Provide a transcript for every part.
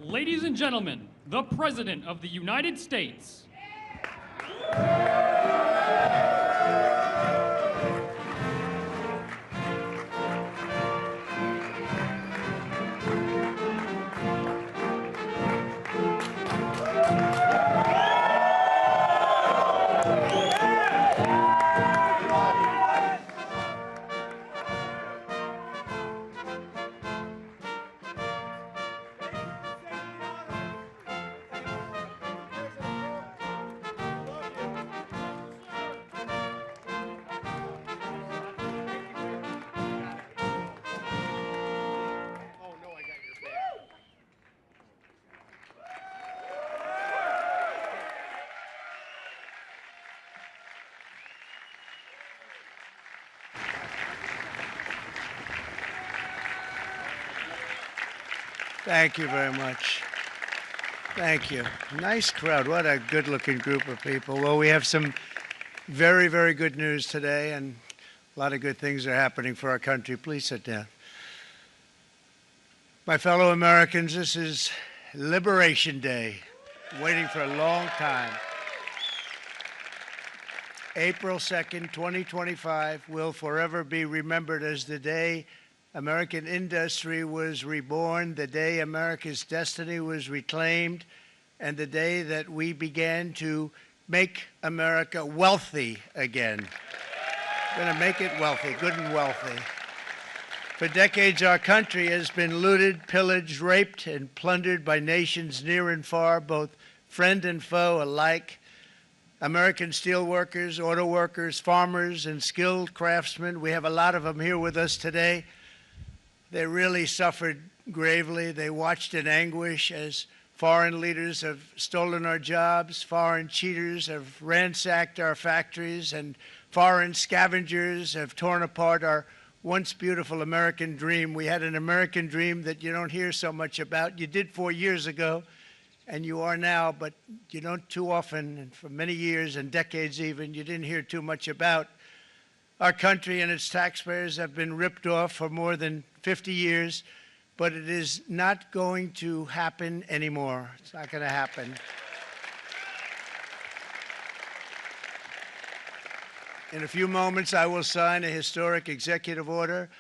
Ladies and gentlemen, the President of the United States. Thank you very much. Thank you. Nice crowd. What a good-looking group of people. Well, we have some very, very good news today, and a lot of good things are happening for our country. Please sit down. My fellow Americans, this is Liberation Day, waiting for a long time. April 2nd, 2025 will forever be remembered as the day American industry was reborn, the day America's destiny was reclaimed, and the day that we began to make America wealthy again. We're going to make it wealthy, good and wealthy. For decades, our country has been looted, pillaged, raped, and plundered by nations near and far, both friend and foe alike. American steelworkers, auto workers, farmers, and skilled craftsmen, we have a lot of them here with us today. They really suffered gravely. They watched in anguish as foreign leaders have stolen our jobs, foreign cheaters have ransacked our factories, and foreign scavengers have torn apart our once beautiful American dream. We had an American dream that you don't hear so much about. You did 4 years ago, and you are now, but you don't too often, and for many years and decades even, you didn't hear too much about. Our country and its taxpayers have been ripped off for more than 50 years, but it is not going to happen anymore. It's not going to happen. In a few moments, I will sign a historic executive order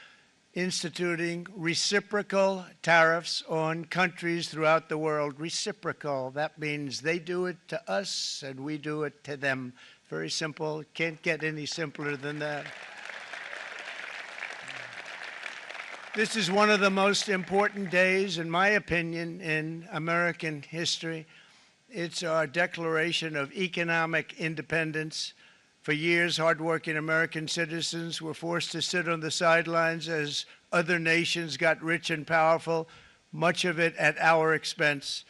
instituting reciprocal tariffs on countries throughout the world. Reciprocal, that means they do it to us and we do it to them. Very simple, can't get any simpler than that. This is one of the most important days, in my opinion, in American history. It's our declaration of economic independence. For years, hardworking American citizens were forced to sit on the sidelines as other nations got rich and powerful, much of it at our expense.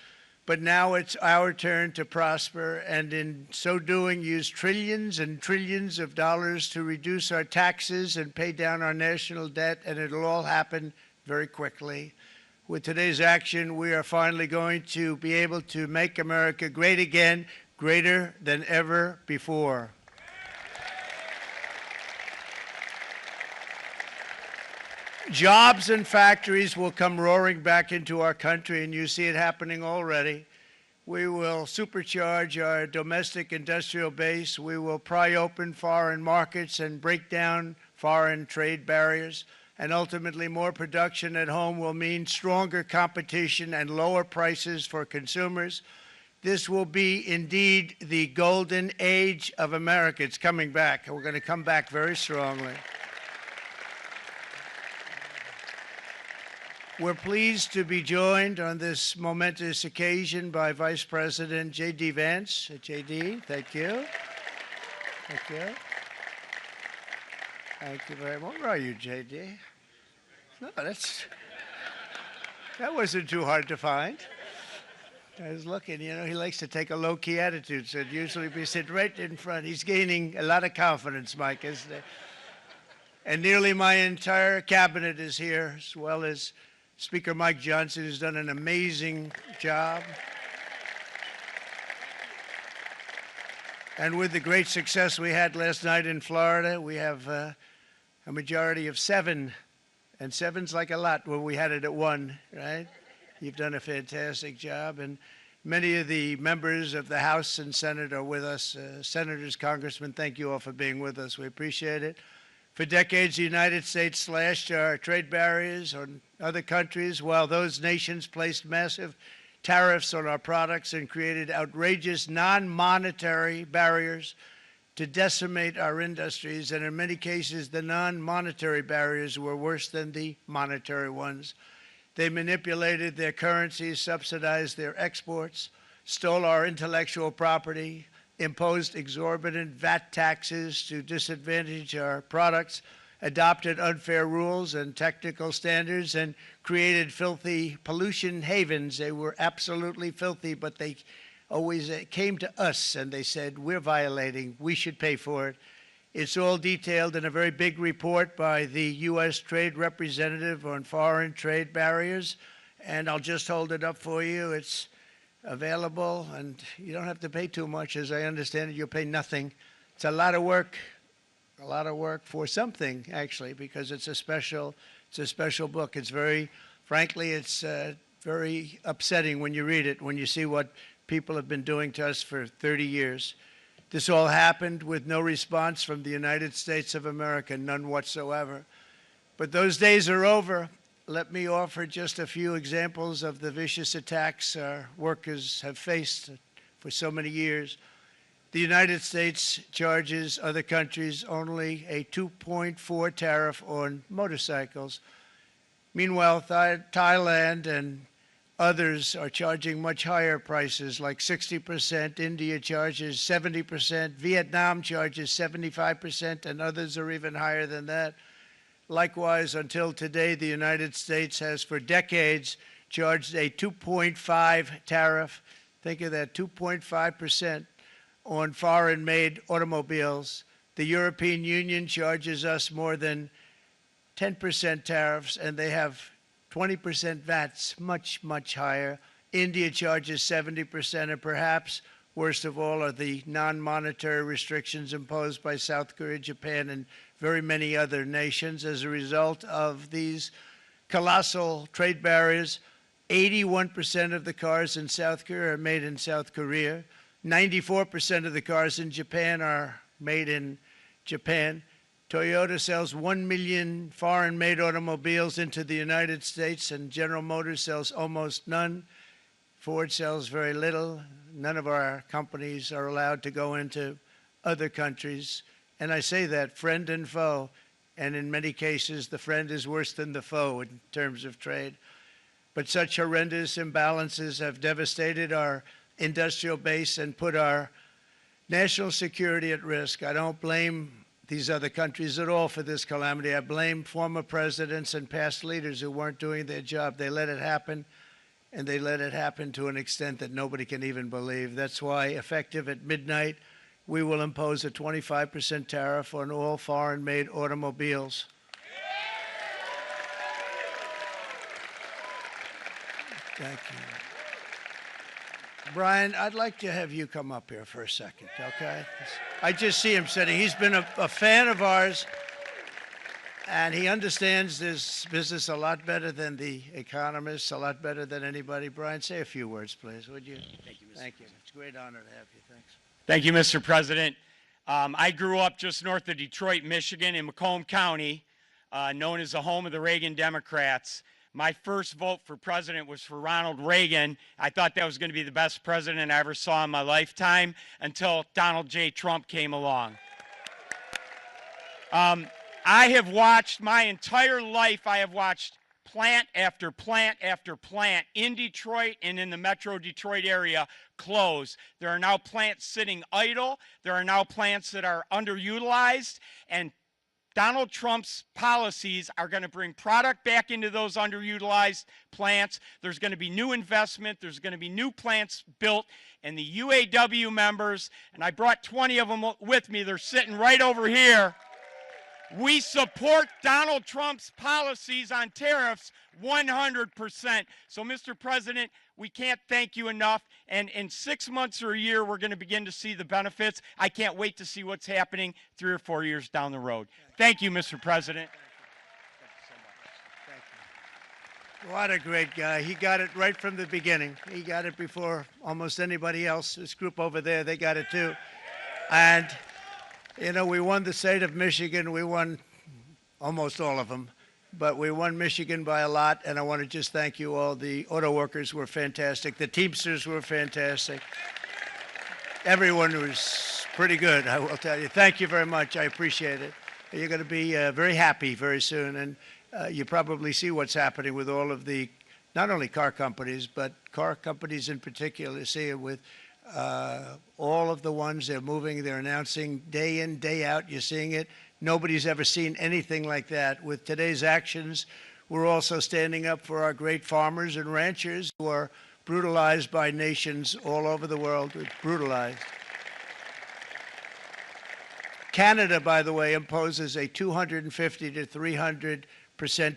But now it's our turn to prosper, and in so doing, use trillions and trillions of dollars to reduce our taxes and pay down our national debt, and it'll all happen very quickly. With today's action, we are finally going to be able to make America great again, greater than ever before. Jobs and factories will come roaring back into our country, and you see it happening already. We will supercharge our domestic industrial base. We will pry open foreign markets and break down foreign trade barriers. And ultimately, more production at home will mean stronger competition and lower prices for consumers. This will be indeed the golden age of America. It's coming back, and we're going to come back very strongly. We're pleased to be joined on this momentous occasion by Vice President J.D. Vance. J.D., thank you. Thank you. Thank you very much. Where are you, J.D.? No, that wasn't too hard to find. I was looking, you know, he likes to take a low-key attitude, so it'd usually be sitting right in front. He's gaining a lot of confidence, Mike, isn't he? And nearly my entire cabinet is here, as well as Speaker Mike Johnson, who's done an amazing job. And with the great success we had last night in Florida, we have a majority of 7. And 7's like a lot when we had it at 1, right? You've done a fantastic job. And Many of the members of the House and Senate are with us. Senators, Congressmen, thank you all for being with us. We appreciate it. For decades, the United States slashed our trade barriers on other countries, while those nations placed massive tariffs on our products and created outrageous non-monetary barriers to decimate our industries. And in many cases, the non-monetary barriers were worse than the monetary ones. They manipulated their currencies, subsidized their exports, stole our intellectual property, imposed exorbitant VAT taxes to disadvantage our products, adopted unfair rules and technical standards, and created filthy pollution havens. They were absolutely filthy, but they always came to us and they said, we're violating, we should pay for it. It's all detailed in a very big report by the U.S. Trade Representative on foreign trade barriers, and I'll just hold it up for you. It's available, and you don't have to pay too much. As I understand it, you'll pay nothing. It's a lot of work for something, actually, because it's a special book. It's very, frankly, it's very upsetting when you read it, when you see what people have been doing to us for 30 years. This all happened with no response from the United States of America, none whatsoever. But those days are over. Let me offer just a few examples of the vicious attacks our workers have faced for so many years. The United States charges other countries only a 2.4 tariff on motorcycles. Meanwhile, Thailand and others are charging much higher prices, like 60%. India charges 70%. Vietnam charges 75%, and others are even higher than that. Likewise, until today, the United States has for decades charged a 2.5 tariff. Think of that, 2.5% on foreign-made automobiles. The European Union charges us more than 10% tariffs, and they have 20% VATs, much, much higher. India charges 70%, and perhaps worst of all are the non-monetary restrictions imposed by South Korea, Japan, and very many other nations. As a result of these colossal trade barriers, 81% of the cars in South Korea are made in South Korea. 94% of the cars in Japan are made in Japan. Toyota sells 1 million foreign-made automobiles into the United States, and General Motors sells almost none. Ford sells very little. None of our companies are allowed to go into other countries. And I say that, friend and foe, and in many cases, the friend is worse than the foe in terms of trade. But such horrendous imbalances have devastated our industrial base and put our national security at risk. I don't blame these other countries at all for this calamity. I blame former presidents and past leaders who weren't doing their job. They let it happen, and they let it happen to an extent that nobody can even believe. That's why, effective at midnight, we will impose a 25% tariff on all foreign-made automobiles. Thank you. Brian, I'd like to have you come up here for a second, okay? I just see him sitting. He's been a fan of ours, and he understands this business a lot better than the economists, a lot better than anybody. Brian, say a few words, please, would you? Thank you, Mr. Thank you. President. It's a great honor to have you. Thanks. Thank you, Mr. President. I grew up just north of Detroit, Michigan, in Macomb County, known as the home of the Reagan Democrats. My first vote for president was for Ronald Reagan. I thought that was going to be the best president I ever saw in my lifetime until Donald J. Trump came along. I have watched my entire life, I have watched plant after plant after plant in Detroit and in the Metro Detroit area close. There are now plants sitting idle. There are now plants that are underutilized, and Donald Trump's policies are going to bring product back into those underutilized plants. There's going to be new investment. There's going to be new plants built. And the UAW members, and I brought 20 of them with me, they're sitting right over here. We support Donald Trump's policies on tariffs 100%. So, Mr. President, we can't thank you enough. And in 6 months or a year, we're going to begin to see the benefits. I can't wait to see what's happening 3 or 4 years down the road. Thank you, Mr. President. Thank you so much. Thank you. What a great guy. He got it right from the beginning. He got it before almost anybody else. This group over there, they got it too. And, you know, we won the state of Michigan. We won almost all of them. But we won Michigan by a lot, and I want to just thank you all. The auto workers were fantastic. The Teamsters were fantastic. Everyone was pretty good, I will tell you. Thank you very much. I appreciate it. You're going to be very happy very soon, and you probably see what's happening with all of the, not only car companies, but car companies in particular. You see it with all of the ones they're moving, they're announcing day in, day out. You're seeing it. Nobody's ever seen anything like that. With today's actions, we're also standing up for our great farmers and ranchers who are brutalized by nations all over the world. Brutalized. Canada, by the way, imposes a 250 to 300%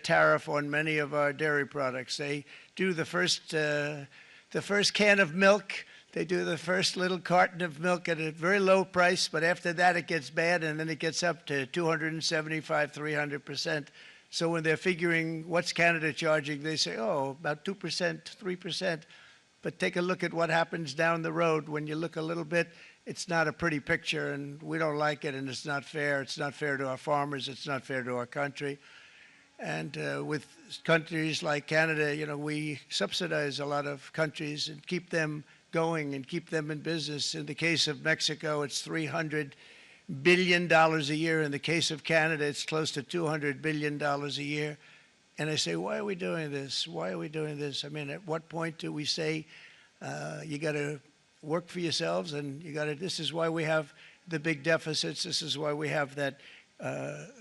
tariff on many of our dairy products. They do the first can of milk. They do the first little carton of milk at a very low price, but after that it gets bad, and then it gets up to 275, 300%. So when they're figuring what's Canada charging, they say, oh, about 2%, 3%. But take a look at what happens down the road. When you look a little bit, it's not a pretty picture, and we don't like it, and it's not fair. It's not fair to our farmers. It's not fair to our country. And with countries like Canada, you know, we subsidize a lot of countries and keep them going and keep them in business. In the case of Mexico, it's $300 billion a year. In the case of Canada, it's close to $200 billion a year. And I say, why are we doing this? Why are we doing this? I mean, at what point do we say, you got to work for yourselves, and you got to, this is why we have the big deficits. This is why we have that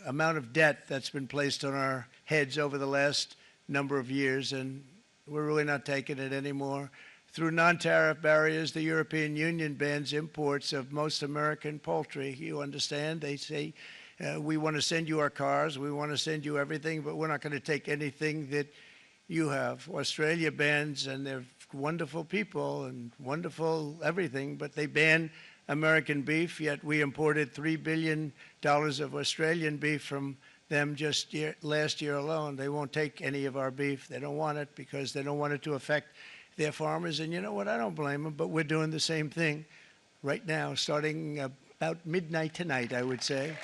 amount of debt that's been placed on our heads over the last number of years, and we're really not taking it anymore. Through non-tariff barriers, the European Union bans imports of most American poultry. You understand? They say, we want to send you our cars, we want to send you everything, but we're not going to take anything that you have. Australia bans, and they're wonderful people and wonderful everything, but they ban American beef, yet we imported $3 billion of Australian beef from them just last year alone. They won't take any of our beef. They don't want it because they don't want it to affect their farmers. And you know what? I don't blame them, but we're doing the same thing right now, starting about midnight tonight, I would say.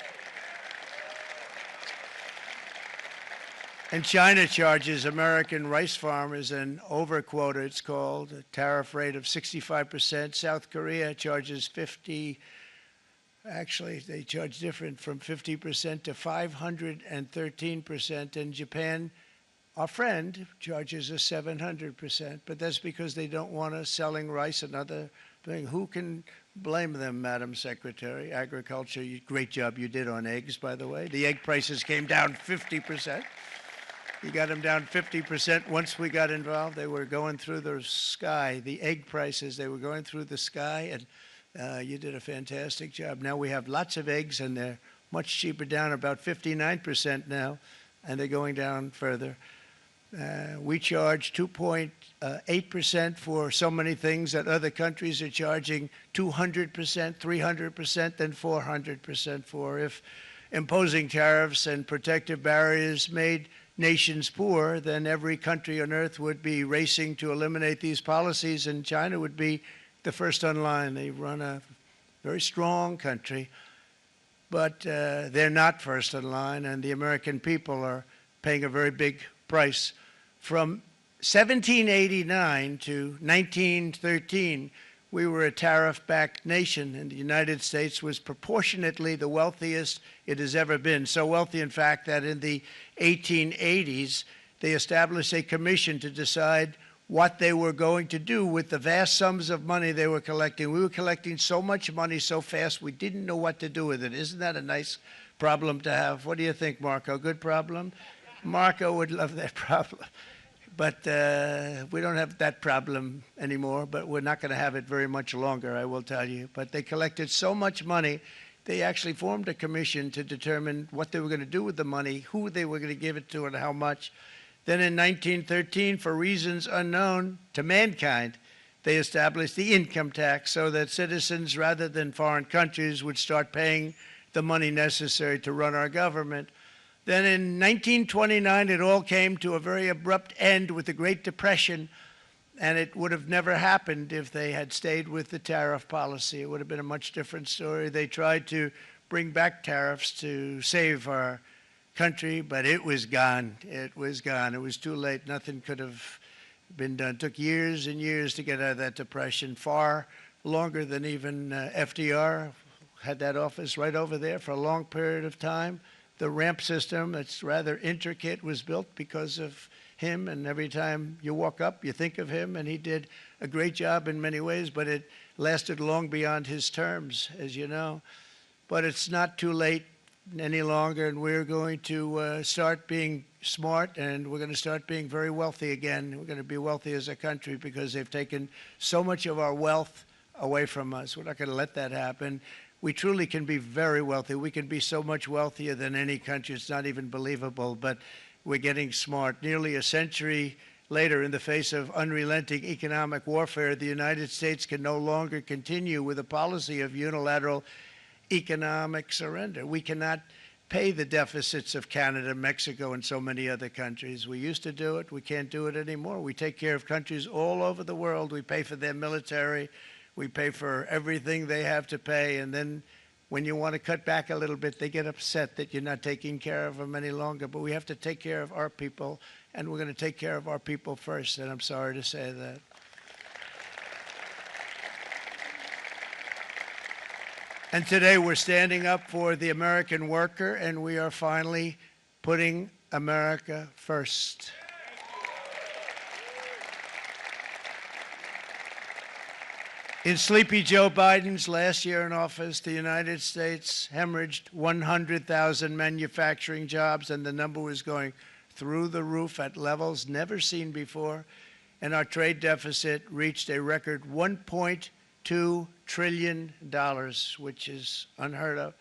And China charges American rice farmers an overquota, it's called, a tariff rate of 65%. South Korea charges 50, actually they charge different, from 50% to 513%. And Japan, our friend, charges us 700%. But that's because they don't want us selling rice, another thing. Who can blame them, Madam Secretary? Agriculture, great job you did on eggs, by the way. The egg prices came down 50%. You got them down 50%. Once we got involved, they were going through the sky. The egg prices, they were going through the sky, and you did a fantastic job. Now we have lots of eggs, and they're much cheaper, down about 59% now, and they're going down further. We charge 2.8% for so many things that other countries are charging 200%, 300%, and 400% for. If imposing tariffs and protective barriers made nations poor, then every country on earth would be racing to eliminate these policies, and China would be the first on line. They run a very strong country, but they're not first in line, and the American people are paying a very big price. From 1789 to 1913, we were a tariff-backed nation, and the United States was proportionately the wealthiest it has ever been. So wealthy, in fact, that in the 1880s, they established a commission to decide what they were going to do with the vast sums of money they were collecting. We were collecting so much money so fast, we didn't know what to do with it. Isn't that a nice problem to have? What do you think, Marco? Good problem? Marco would love that problem. But we don't have that problem anymore, but we're not going to have it very much longer, I will tell you. But they collected so much money, they actually formed a commission to determine what they were going to do with the money, who they were going to give it to, and how much. Then in 1913, for reasons unknown to mankind, they established the income tax so that citizens, rather than foreign countries, would start paying the money necessary to run our government. Then in 1929, it all came to a very abrupt end with the Great Depression, and it would have never happened if they had stayed with the tariff policy. It would have been a much different story. They tried to bring back tariffs to save our country, but it was gone. It was gone. It was too late. Nothing could have been done. It took years and years to get out of that depression, far longer than even FDR had that office right over there for a long period of time. The ramp system, that's rather intricate, was built because of him, and every time you walk up, you think of him, and he did a great job in many ways, but it lasted long beyond his terms, as you know. But it's not too late any longer, and we're going to start being smart, and we're going to start being very wealthy again. We're going to be wealthy as a country because they've taken so much of our wealth away from us. We're not going to let that happen. We truly can be very wealthy. We can be so much wealthier than any country. It's not even believable, but we're getting smart. Nearly a century later, in the face of unrelenting economic warfare, the United States can no longer continue with a policy of unilateral economic surrender. We cannot pay the deficits of Canada, Mexico, and so many other countries. We used to do it. We can't do it anymore. We take care of countries all over the world. We pay for their military. We pay for everything they have to pay, and then when you want to cut back a little bit, they get upset that you're not taking care of them any longer. But we have to take care of our people, and we're going to take care of our people first, and I'm sorry to say that. And today we're standing up for the American worker, and we are finally putting America first. In sleepy Joe Biden's last year in office, the United States hemorrhaged 100,000 manufacturing jobs, and the number was going through the roof at levels never seen before. And our trade deficit reached a record $1.2 trillion, which is unheard of.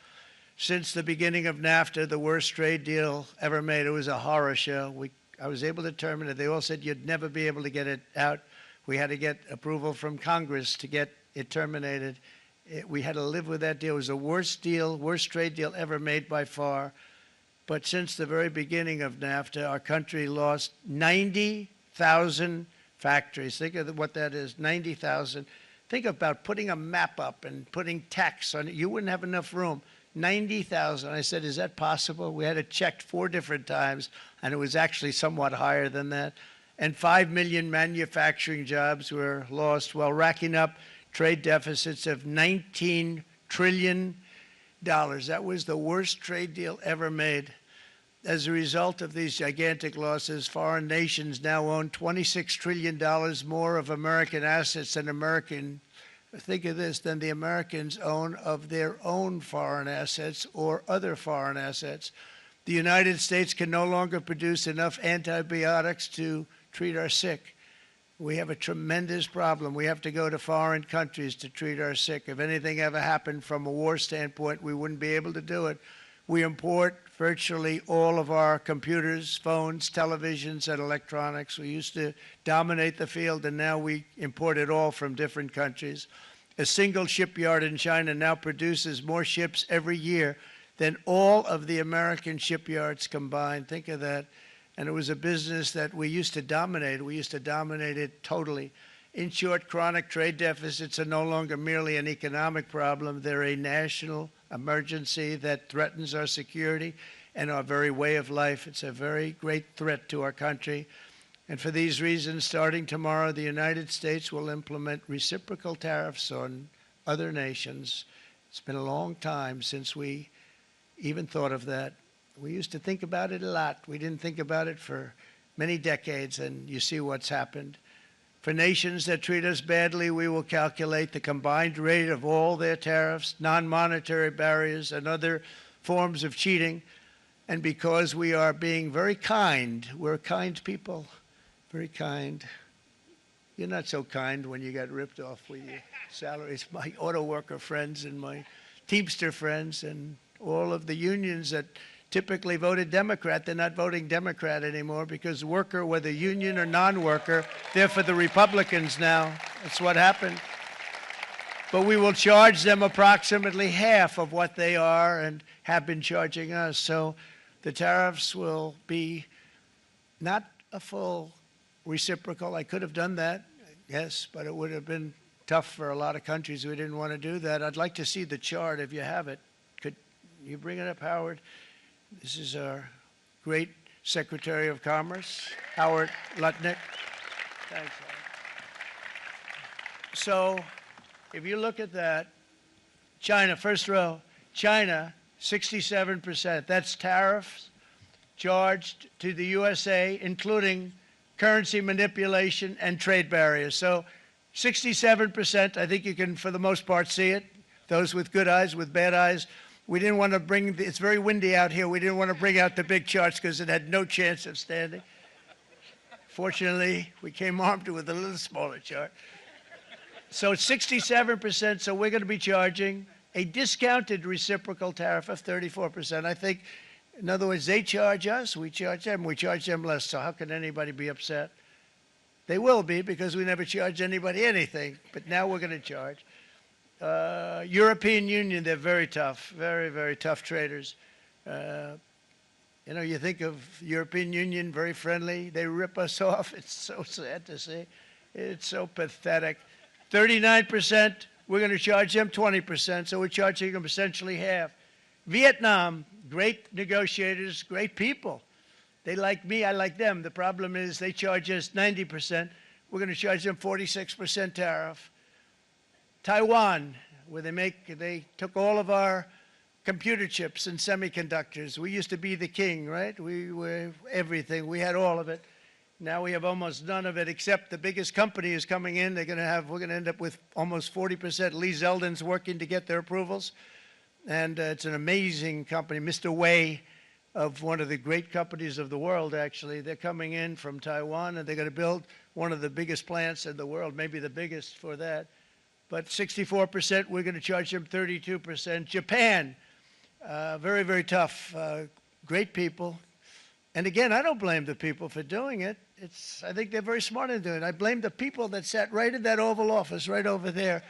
Since the beginning of NAFTA, the worst trade deal ever made, it was a horror show. I was able to terminate it. They all said you'd never be able to get it out. We had to get approval from Congress to get it terminated. We had to live with that deal. It was the worst deal, worst trade deal ever made by far. But since the very beginning of NAFTA, our country lost 90,000 factories. Think of what that is, 90,000. Think about putting a map up and putting tax on it. You wouldn't have enough room. 90,000. I said, is that possible? We had it checked 4 different times, and it was actually somewhat higher than that. And 5 million manufacturing jobs were lost while racking up trade deficits of $19 trillion. That was the worst trade deal ever made. As a result of these gigantic losses, foreign nations now own $26 trillion more of American assets than think of this, than the Americans own of their own foreign assets or other foreign assets. The United States can no longer produce enough antibiotics to treat our sick. We have a tremendous problem. We have to go to foreign countries to treat our sick. If anything ever happened from a war standpoint, we wouldn't be able to do it. We import virtually all of our computers, phones, televisions, and electronics. We used to dominate the field, and now we import it all from different countries. A single shipyard in China now produces more ships every year than all of the American shipyards combined. Think of that. And it was a business that we used to dominate. We used to dominate it totally. In short, chronic trade deficits are no longer merely an economic problem. They're a national emergency that threatens our security and our very way of life. It's a very great threat to our country. And for these reasons, starting tomorrow, the United States will implement reciprocal tariffs on other nations. It's been a long time since we even thought of that. We used to think about it a lot. We didn't think about it for many decades, and you see what's happened. For nations that treat us badly, we will calculate the combined rate of all their tariffs, non-monetary barriers, and other forms of cheating. And because we are being very kind, we're kind people, very kind. You're not so kind when you got ripped off with your salaries. My auto worker friends and my Teamster friends and all of the unions that typically voted Democrat, they're not voting Democrat anymore because worker, whether union or non-worker, they're for the Republicans now. That's what happened. But we will charge them approximately half of what they are and have been charging us. So The tariffs will be not a full reciprocal. I could have done that, yes, but it would have been tough for a lot of countries who didn't want to do that. I'd like to see the chart if you have it. Could you bring it up, Howard? This is our great Secretary of Commerce, Howard Lutnick. Thanks, Howard. So if you look at that, China, first row, China, 67%. That's tariffs charged to the USA, including currency manipulation and trade barriers. So 67%, I think you can, for the most part, see it. Those with good eyes, with bad eyes. We didn't want to bring, it's very windy out here. We didn't want to bring out the big charts because it had no chance of standing. Fortunately, we came armed with a little smaller chart. So 67%, so we're going to be charging a discounted reciprocal tariff of 34%. I think, in other words, they charge us, we charge them less, so how can anybody be upset? They will be, because we never charge anybody anything, but now we're going to charge. European Union, they're very tough, very, very tough traders. You know, you think of European Union, very friendly. They rip us off. It's so sad to see. It's so pathetic. 39%, we're going to charge them 20%, so we're charging them essentially half. Vietnam, great negotiators, great people. They like me, I like them. The problem is they charge us 90%. We're going to charge them 46% tariff. Taiwan, where they took all of our computer chips and semiconductors. We used to be the king, right? We were everything. We had all of it. Now we have almost none of it, except the biggest company is coming in. We're going to end up with almost 40%. Lee Zeldin's working to get their approvals. And it's an amazing company. Mr. Wei, of one of the great companies of the world, actually. They're coming in from Taiwan, and they're going to build one of the biggest plants in the world, maybe the biggest for that. But 64%, we're going to charge them 32%. Japan, very, very tough, great people. And again, I don't blame the people for doing it. I think they're very smart in doing it. I blame the people that sat right in that Oval Office, right over there,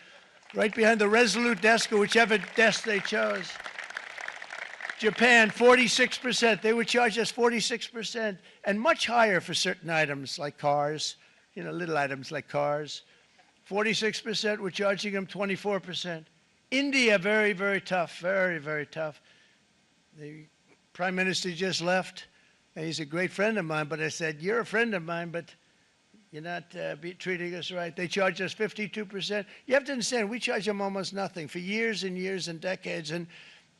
right behind the Resolute desk or whichever desk they chose. Japan, 46%. They would charge us 46%, and much higher for certain items like cars, you know, little items like cars. 46%, we're charging them 24%. India, very, very tough, very, very tough. The Prime Minister just left. He's a great friend of mine, but I said, you're a friend of mine, but you're not treating us right. They charge us 52%. You have to understand, we charge them almost nothing for years and years and decades. And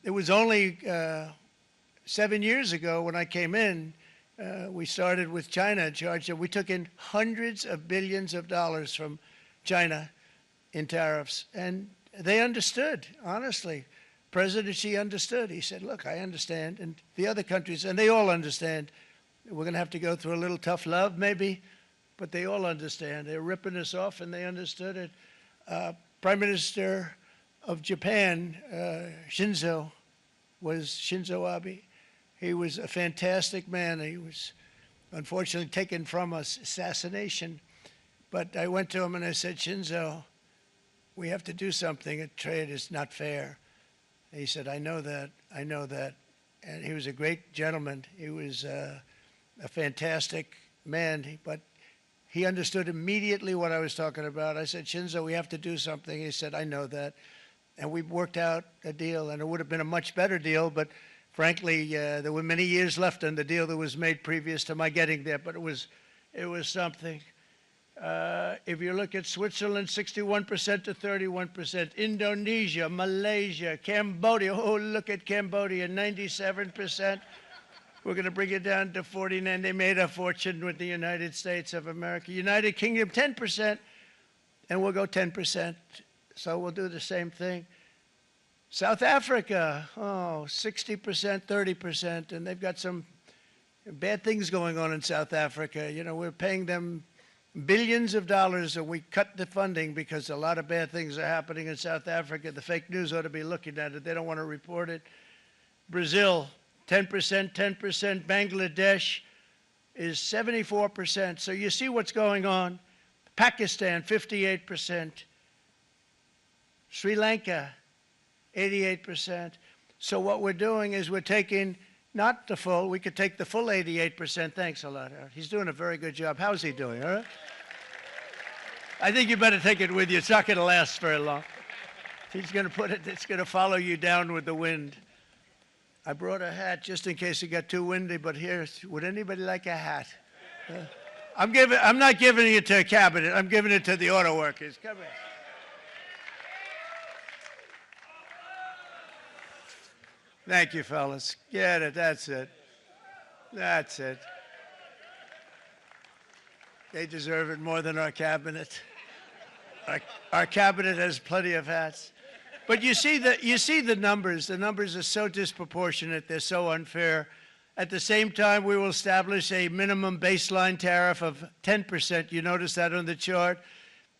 it was only 7 years ago when I came in, we started with China and charged them. We took in hundreds of billions of dollars from China in tariffs. And they understood, honestly. President Xi understood. He said, look, I understand. And the other countries, and they all understand. We're going to have to go through a little tough love, maybe, but they all understand. They're ripping us off, and they understood it. Prime Minister of Japan, Shinzo Abe. He was a fantastic man. He was unfortunately taken from us, assassination. But I went to him and I said, Shinzo, we have to do something. Trade is not fair. He said, I know that, I know that. And he was a great gentleman. He was a fantastic man, but he understood immediately what I was talking about. I said, Shinzo, we have to do something. He said, I know that. And we worked out a deal, and it would have been a much better deal, but frankly, there were many years left on the deal that was made previous to my getting there, but it was something. If you look at Switzerland, 61% to 31%. Indonesia, Malaysia, Cambodia. Oh, look at Cambodia, 97%. We're going to bring it down to 49. They made a fortune with the United States of America. United Kingdom, 10%, and we'll go 10%. So we'll do the same thing. South Africa, 60%, 30%, and they've got some bad things going on in South Africa. You know, we're paying them billions of dollars, and we cut the funding because a lot of bad things are happening in South Africa. The fake news ought to be looking at it. They don't want to report it. Brazil, 10%, 10%. Bangladesh is 74%. So you see what's going on. Pakistan, 58%. Sri Lanka, 88%. So what we're doing is we're taking Not the full. We could take the full 88%. Thanks a lot, Harold. He's doing a very good job. How's he doing, all right? I think you better take it with you. It's not going to last very long. He's going to put it, it's going to follow you down with the wind. I brought a hat just in case it got too windy, but here, would anybody like a hat? I'm not giving it to a cabinet. I'm giving it to the auto workers. Come here. Thank you, fellas. Get it. That's it. That's it. They deserve it more than our cabinet. Our cabinet has plenty of hats. But you see the numbers. The numbers are so disproportionate. They're so unfair. At the same time, we will establish a minimum baseline tariff of 10%. You notice that on the chart.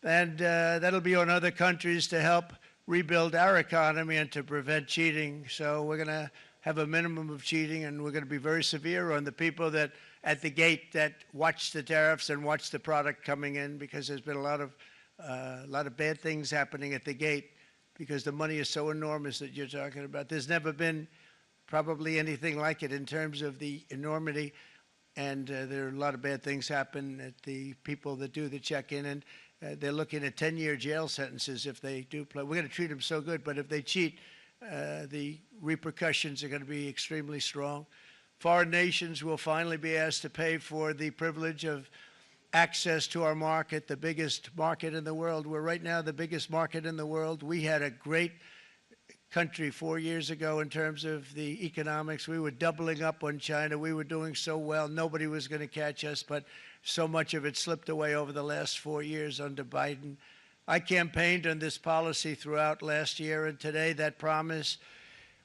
And that'll be on other countries to help rebuild our economy and to prevent cheating. So we're going to have a minimum of cheating, and we're going to be very severe on the people that at the gate that watch the tariffs and watch the product coming in, because there's been a lot of bad things happening at the gate because the money is so enormous that you're talking about. There's never been probably anything like it in terms of the enormity, and there are a lot of bad things happen at the people that do the check-in, and they're looking at 10-year jail sentences if they do play. We're going to treat them so good, but if they cheat, the repercussions are going to be extremely strong. Foreign nations will finally be asked to pay for the privilege of access to our market, the biggest market in the world. We're right now the biggest market in the world. We had a great country 4 years ago in terms of the economics. We were doubling up on China. We were doing so well. Nobody was going to catch us, but so much of it slipped away over the last 4 years under Biden. I campaigned on this policy throughout last year, and today that promise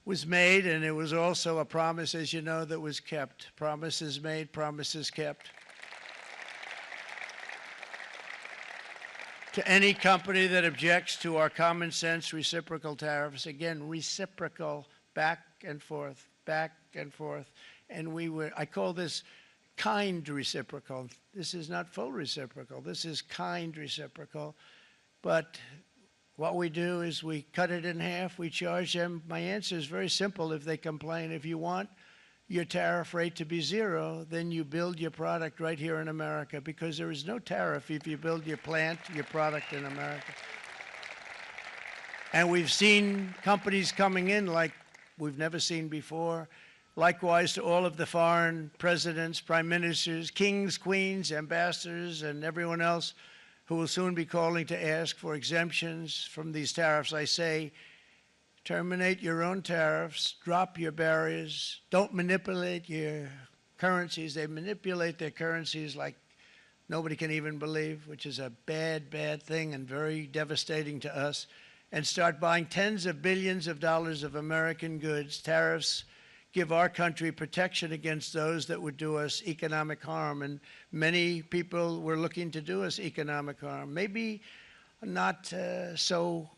was made, and it was also a promise, as you know, that was kept. Promises made, promises kept. To any company that objects to our common sense reciprocal tariffs, again, reciprocal, back and forth, back and forth. And I call this kind reciprocal. This is not full reciprocal. This is kind reciprocal. But what we do is we cut it in half. We charge them. My answer is very simple if they complain. If you want your tariff rate to be zero, then you build your product right here in America, because there is no tariff if you build your plant, your product in America. And we've seen companies coming in like we've never seen before. Likewise to all of the foreign presidents, prime ministers, kings, queens, ambassadors, and everyone else who will soon be calling to ask for exemptions from these tariffs. I say, terminate your own tariffs, drop your barriers, don't manipulate your currencies. They manipulate their currencies like nobody can even believe, which is a bad, bad thing and very devastating to us, and start buying tens of billions of dollars of American goods. Tariffs give our country protection against those that would do us economic harm, and many people were looking to do us economic harm. Maybe not so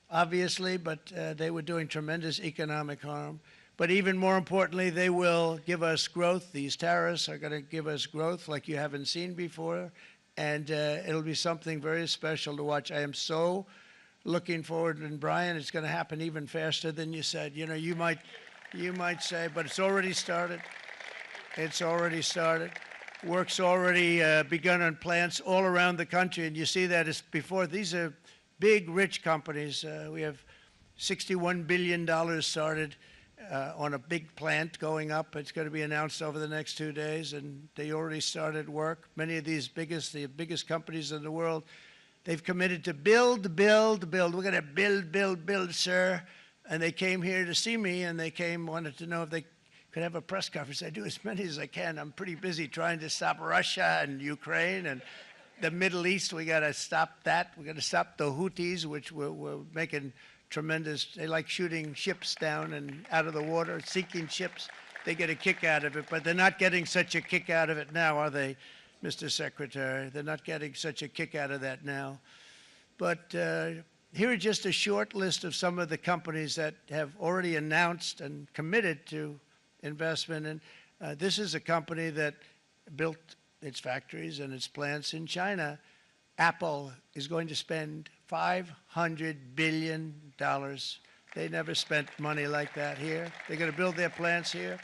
obviously, but they were doing tremendous economic harm. But even more importantly, they will give us growth. These tariffs are going to give us growth like you haven't seen before, and it'll be something very special to watch. I am so looking forward, and Brian, it's going to happen even faster than you said. You know, you might say, but it's already started. It's already started. Work's already begun on plants all around the country, and you see that as before. These are big, rich companies. We have $61 billion started on a big plant going up. It's going to be announced over the next 2 days, and they already started work. Many of these the biggest companies in the world, they've committed to build, build, build. We're going to build, build, build, sir. And they came here to see me, and they wanted to know if they could have a press conference. I do as many as I can. I'm pretty busy trying to stop Russia and Ukraine and the Middle East. We got to stop that. We got to stop the Houthis, which we're making tremendous. They like shooting ships down and out of the water, sinking ships. They get a kick out of it, but they're not getting such a kick out of it now, are they, Mr. Secretary? They're not getting such a kick out of that now. But here are just a short list of some of the companies that have already announced and committed to investment. And this is a company that built its factories and its plants in China. Apple is going to spend $500 billion. They never spent money like that here. They're going to build their plants here.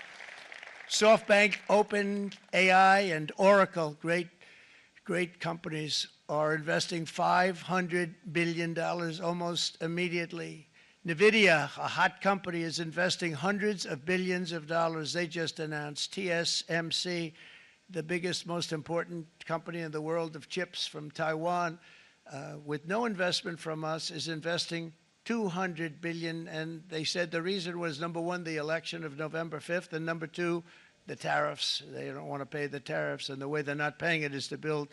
SoftBank, OpenAI, and Oracle, great companies, are investing $500 billion almost immediately. NVIDIA, a hot company, is investing hundreds of billions of dollars. They just announced. TSMC, the biggest, most important company in the world of chips from Taiwan, with no investment from us, is investing $200 billion. And they said the reason was, number one, the election of November 5th, and number two, the tariffs. They don't want to pay the tariffs, and the way they're not paying it is to build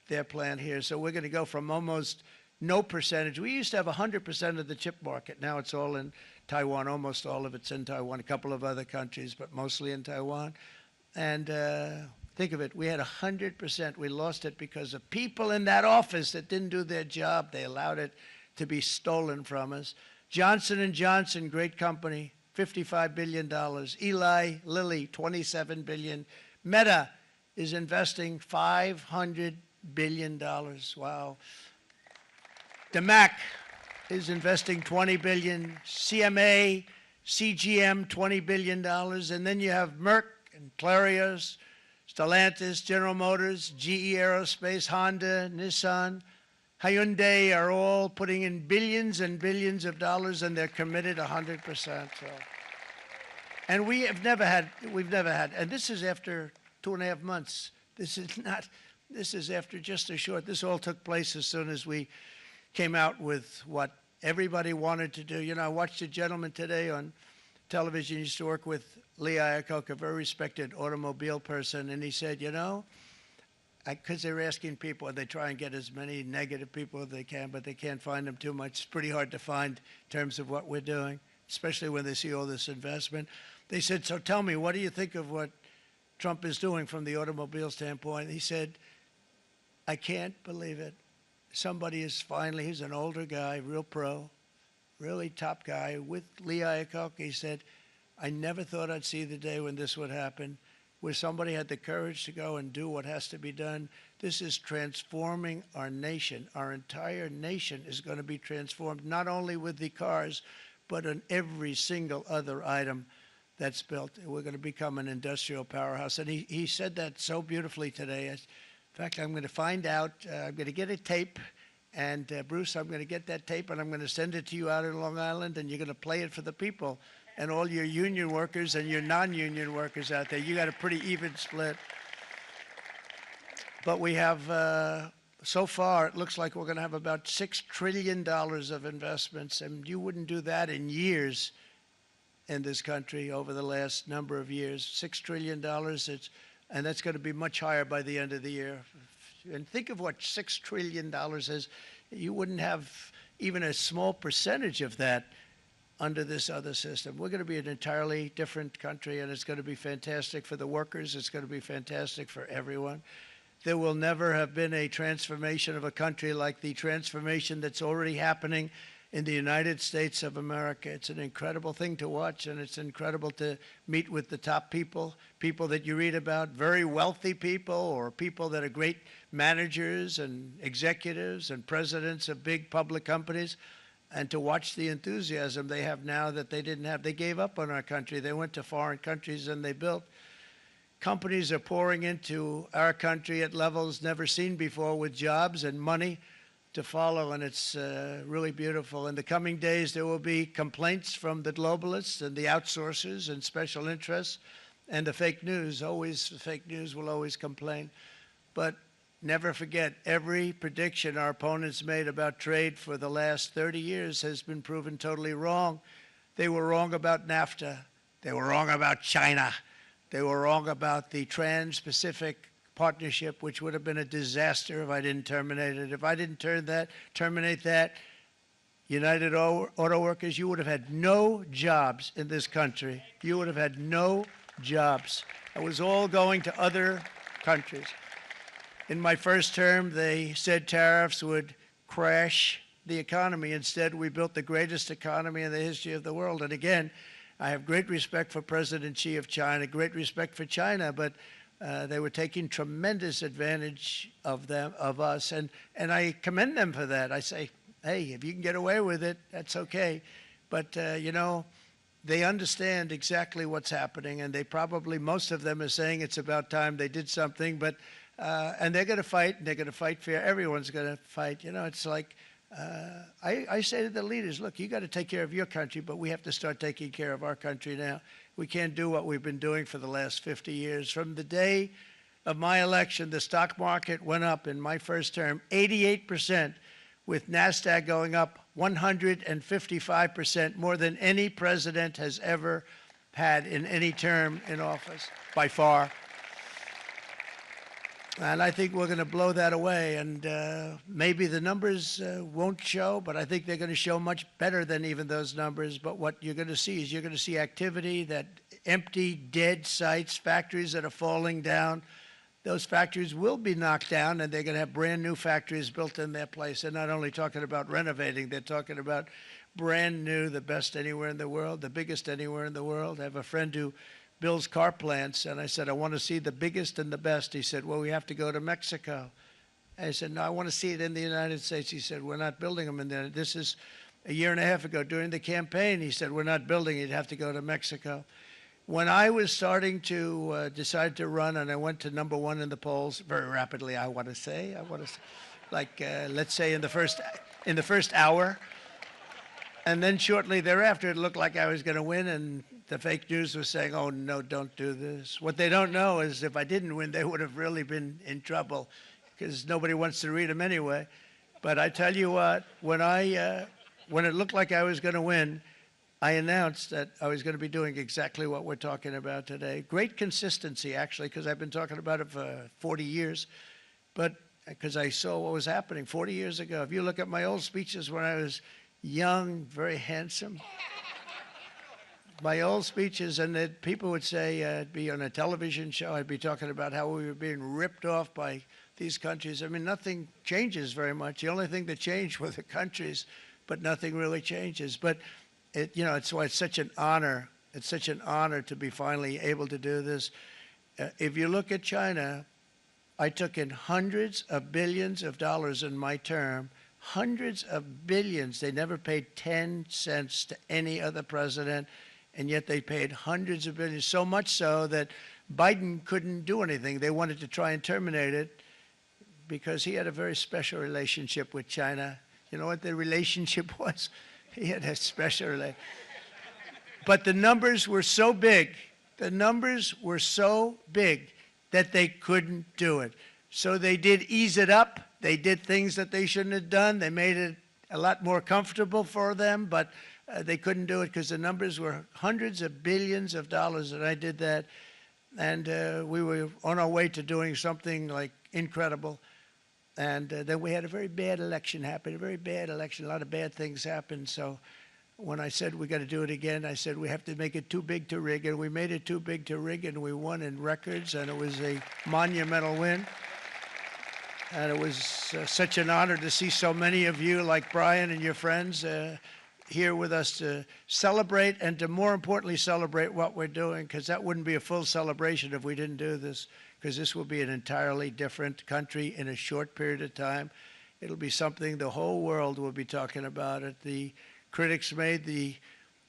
their plant here. So we're going to go from almost no percentage. We used to have 100% of the chip market. Now it's all in Taiwan. Almost all of it's in Taiwan, a couple of other countries, but mostly in Taiwan. And think of it, we had 100%. We lost it because of people in that office that didn't do their job. They allowed it to be stolen from us. Johnson & Johnson, great company, $55 billion. Eli Lilly, $27 billion. Meta is investing $500 billion. Wow. DeMac is investing $20 billion. CMA, CGM, $20 billion. And then you have Merck and Clarios, Stellantis, General Motors, GE Aerospace, Honda, Nissan, Hyundai are all putting in billions and billions of dollars, and they're committed 100%. So. And we've never had, and this is after 2.5 months. This is after just a short, this all took place as soon as we came out with what everybody wanted to do. You know, I watched a gentleman today on television. He used to work with Lee Iacocca, a very respected automobile person, and he said, you know, because they're asking people, and they try and get as many negative people as they can, but they can't find them too much. It's pretty hard to find in terms of what we're doing, especially when they see all this investment. They said, so tell me, what do you think of what Trump is doing from the automobile standpoint? He said, I can't believe it. Somebody is finally, he's an older guy, real pro, really top guy, with Lee Iacocca. He said, I never thought I'd see the day when this would happen, where somebody had the courage to go and do what has to be done. This is transforming our nation. Our entire nation is going to be transformed, not only with the cars, but on every single other item that's built. We're going to become an industrial powerhouse. And he said that so beautifully today. In fact, I'm going to find out, I'm going to get a tape, and Bruce, I'm going to get that tape, and I'm going to send it to you out in Long Island, and you're going to play it for the people and all your union workers and your non-union workers out there. You got a pretty even split. But we have, so far, it looks like we're going to have about $6 trillion of investments, and you wouldn't do that in years in this country over the last number of years. $6 trillion, and that's going to be much higher by the end of the year. And think of what $6 trillion is. You wouldn't have even a small percentage of that under this other system. We're going to be an entirely different country, and it's going to be fantastic for the workers. It's going to be fantastic for everyone. There will never have been a transformation of a country like the transformation that's already happening in the United States of America. It's an incredible thing to watch, and it's incredible to meet with the top people, people that you read about, very wealthy people, or people that are great managers and executives and presidents of big public companies, and to watch the enthusiasm they have now that they didn't have. They gave up on our country. They went to foreign countries and they built. Companies are pouring into our country at levels never seen before, with jobs and money to follow, and it's really beautiful. In the coming days, there will be complaints from the globalists and the outsourcers and special interests and the fake news. Always, the fake news will always complain. But never forget, every prediction our opponents made about trade for the last 30 years has been proven totally wrong. They were wrong about NAFTA. They were wrong about China. They were wrong about the Trans-Pacific Partnership, which would have been a disaster if I didn't terminate it. If I didn't terminate that, United Auto Workers, you would have had no jobs in this country. You would have had no jobs. It was all going to other countries. In my first term, they said tariffs would crash the economy. Instead, we built the greatest economy in the history of the world. And again, I have great respect for President Xi of China, great respect for China, but they were taking tremendous advantage of us, and I commend them for that. I say, hey, if you can get away with it, that's okay. But, you know, they understand exactly what's happening, and they probably, most of them are saying it's about time they did something, but, and they're going to fight, and they're going to fight fair. Everyone's going to fight. You know, it's like, I say to the leaders, look, you got to take care of your country, but we have to start taking care of our country now. We can't do what we've been doing for the last 50 years. From the day of my election, the stock market went up in my first term 88%, with NASDAQ going up 155%, more than any president has ever had in any term in office, by far. And I think we're going to blow that away. And maybe the numbers won't show, but I think they're going to show much better than even those numbers. But what you're going to see is you're going to see activity, that empty, dead sites, factories that are falling down. Those factories will be knocked down, and they're going to have brand new factories built in their place. They're not only talking about renovating, they're talking about brand new, the best anywhere in the world, the biggest anywhere in the world. I have a friend who builds car plants, and I said, I want to see the biggest and the best. He said, well, we have to go to Mexico. I said, no, I want to see it in the United States. He said, we're not building them in there. This is a year and a half ago during the campaign. He said, we're not building it. You'd have to go to Mexico. When I was starting to decide to run, and I went to #1 in the polls very rapidly, I want to say, like let's say in the first hour, and then shortly thereafter, it looked like I was going to win, and the fake news was saying, "Oh no, don't do this." What they don't know is if I didn't win, they would have really been in trouble, because nobody wants to read them anyway. But I tell you what, when it looked like I was going to win, I announced that I was going to be doing exactly what we're talking about today. Great consistency, actually, because I've been talking about it for 40 years, but because I saw what was happening 40 years ago. If you look at my old speeches when I was young, very handsome, my old speeches, and that people would say, I'd be on a television show, I'd be talking about how we were being ripped off by these countries. I mean, nothing changes very much. The only thing that changed were the countries, but nothing really changes. But it's why it's such an honor. It's such an honor to be finally able to do this. If you look at China, I took in hundreds of billions of dollars in my term, hundreds of billions. They never paid 10 cents to any other president, and yet they paid hundreds of billions, so much so that Biden couldn't do anything. They wanted to try and terminate it because he had a very special relationship with China. You know what the relationship was? He had a special relationship. But the numbers were so big, that they couldn't do it. So they did ease it up. They did things that they shouldn't have done. They made it a lot more comfortable for them, but they couldn't do it because the numbers were hundreds of billions of dollars, and I did that. And we were on our way to doing something like incredible. And then we had a very bad election happen, a very bad election. A lot of bad things happened. So when I said we got to do it again, I said we have to make it too big to rig. And we made it too big to rig, and we won in records. And it was a monumental win. And it was such an honor to see so many of you, like Brian and your friends, here with us to celebrate, and to more importantly celebrate what we're doing, because that wouldn't be a full celebration if we didn't do this. Because this will be an entirely different country in a short period of time. It'll be something the whole world will be talking about it. The critics made the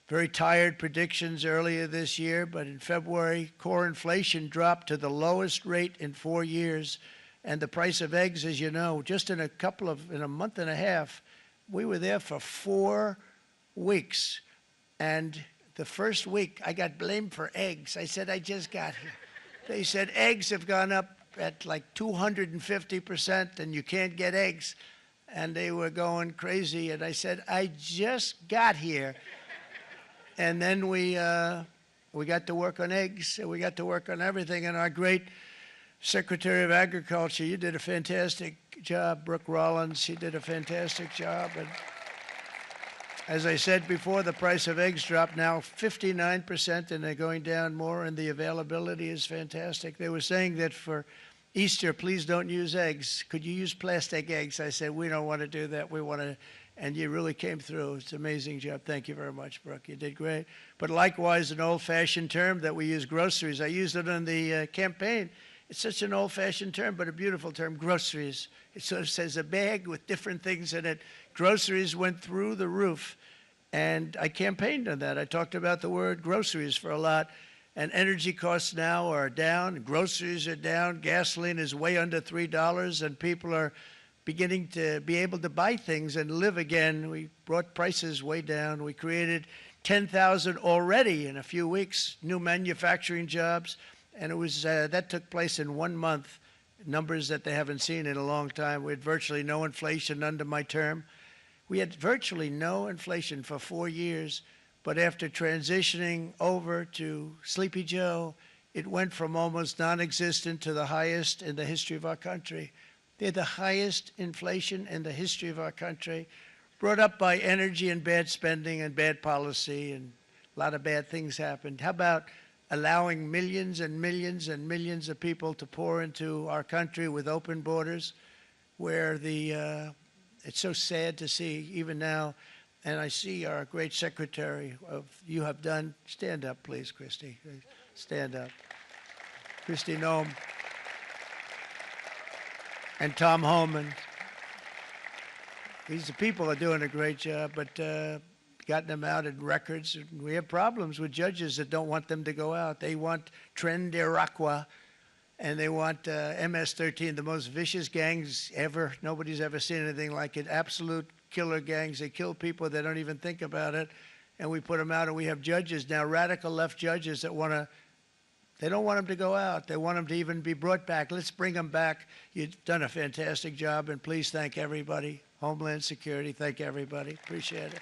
very tired predictions earlier this year, but in February, core inflation dropped to the lowest rate in 4 years. And the price of eggs, as you know, just in a month and a half, we were there for 4 weeks. And the first week, I got blamed for eggs. I said, I just got here. They said eggs have gone up at like 250%, and you can't get eggs. And they were going crazy. And I said, I just got here. And then we got to work on eggs, and we got to work on everything. And our great Secretary of Agriculture, you did a fantastic job. Brooke Rollins, she did a fantastic job. And as I said before, the price of eggs dropped now 59%, and they're going down more, and the availability is fantastic. They were saying that for Easter, please don't use eggs. Could you use plastic eggs? I said, we don't want to do that. We want to, and you really came through. It's an amazing job. Thank you very much, Brooke. You did great. But likewise, an old-fashioned term that we use, groceries. I used it in the campaign. It's such an old-fashioned term, but a beautiful term, groceries. It sort of says a bag with different things in it. Groceries went through the roof. And I campaigned on that. I talked about the word groceries for a lot. And energy costs now are down, groceries are down, gasoline is way under $3, and people are beginning to be able to buy things and live again. We brought prices way down. We created 10,000 already in a few weeks, new manufacturing jobs, and it was that took place in 1 month, numbers that they haven't seen in a long time. We had virtually no inflation under my term. We had virtually no inflation for 4 years. But after transitioning over to Sleepy Joe, it went from almost non-existent to the highest in the history of our country. They had the highest inflation in the history of our country, brought up by energy and bad spending and bad policy, and a lot of bad things happened. How about allowing millions and millions and millions of people to pour into our country with open borders, where it's so sad to see even now. And I see our great secretary you have done. Stand up, please, Christy. Stand up. Christy Noem. And Tom Homan. These people are doing a great job, but gotten them out in records. We have problems with judges that don't want them to go out. They want Tren de Aragua, and they want MS-13, the most vicious gangs ever. Nobody's ever seen anything like it. Absolute killer gangs. They kill people. They don't even think about it. And we put them out, and we have judges now, radical left judges that they don't want them to go out. They want them to even be brought back. Let's bring them back. You've done a fantastic job, and please thank everybody. Homeland Security, thank everybody. Appreciate it.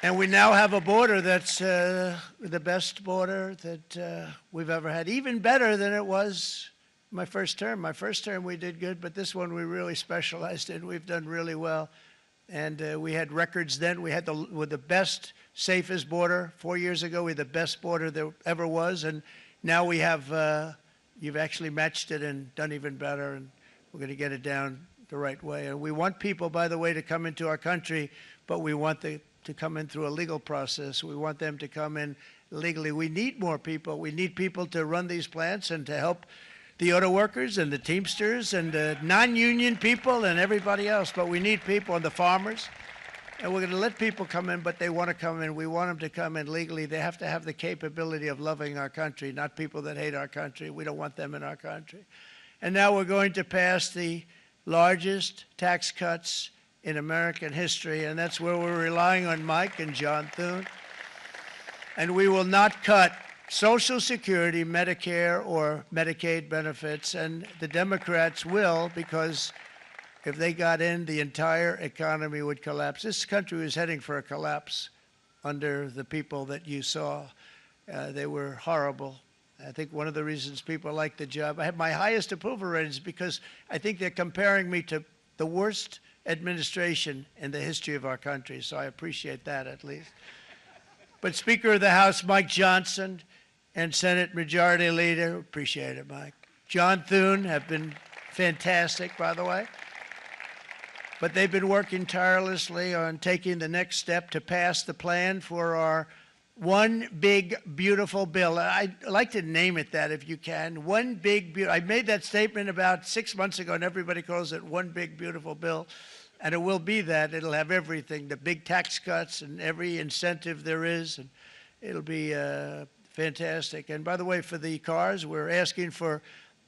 And we now have a border that's the best border that we've ever had, even better than it was my first term. My first term we did good, but this one we really specialized in. We've done really well. And we had records then. We had the best, safest border. 4 years ago, we had the best border there ever was. And now we have, you've actually matched it and done even better. And we're going to get it down the right way. And we want people, by the way, to come into our country, but we want to come in through a legal process. We want them to come in legally. We need more people. We need people to run these plants and to help the auto workers and the Teamsters and the non-union people and everybody else. But we need people, and the farmers. And we're going to let people come in, but they want to come in. We want them to come in legally. They have to have the capability of loving our country, not people that hate our country. We don't want them in our country. And now we're going to pass the largest tax cuts in American history, and that's where we're relying on Mike and John Thune. And we will not cut Social Security, Medicare, or Medicaid benefits, and the Democrats will, because if they got in, the entire economy would collapse. This country was heading for a collapse under the people that you saw. They were horrible. I think one of the reasons people like the job, I have my highest approval ratings because I think they're comparing me to the worst administration in the history of our country, so I appreciate that at least. But Speaker of the House Mike Johnson and Senate Majority Leader, appreciate it, Mike. John Thune have been fantastic, by the way. But they've been working tirelessly on taking the next step to pass the plan for our one big, beautiful bill. I'd like to name it that if you can. One big, beautiful. I made that statement about 6 months ago, and everybody calls it one big, beautiful bill. And it will be that. It'll have everything, the big tax cuts and every incentive there is. And it'll be fantastic. And by the way, for the cars, we're asking for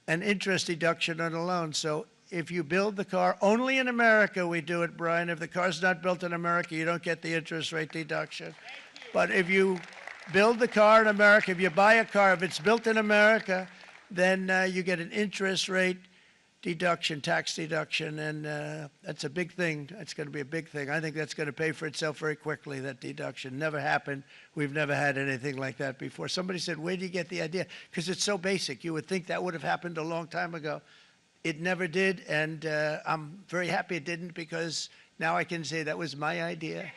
an interest deduction on a loan. So if you build the car, only in America we do it, Brian. If the car's not built in America, you don't get the interest rate deduction. But if you build the car in America, if you buy a car, if it's built in America, then you get an interest rate deduction, tax deduction, and that's a big thing. That's going to be a big thing. I think that's going to pay for itself very quickly, that deduction. Never happened. We've never had anything like that before. Somebody said, where do you get the idea? Because it's so basic. You would think that would have happened a long time ago. It never did, and I'm very happy it didn't, because now I can say that was my idea.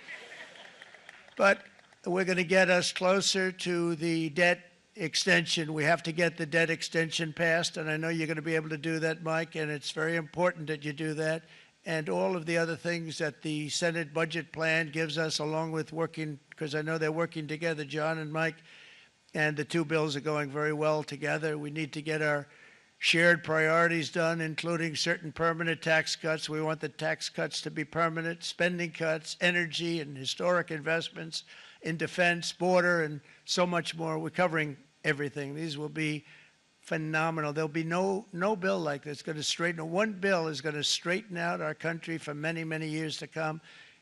But we're going to get us closer to the debt extension. We have to get the debt extension passed, and I know you're going to be able to do that, Mike, and it's very important that you do that. And all of the other things that the Senate budget plan gives us, along with working, because I know they're working together, John and Mike, and the two bills are going very well together. We need to get our shared priorities done, including certain permanent tax cuts. We want the tax cuts to be permanent, spending cuts, energy and historic investments in defense, border, and so much more. We're covering everything. These will be phenomenal. There'll be no bill like this going to straighten. One bill is going to straighten out our country for many, many years to come.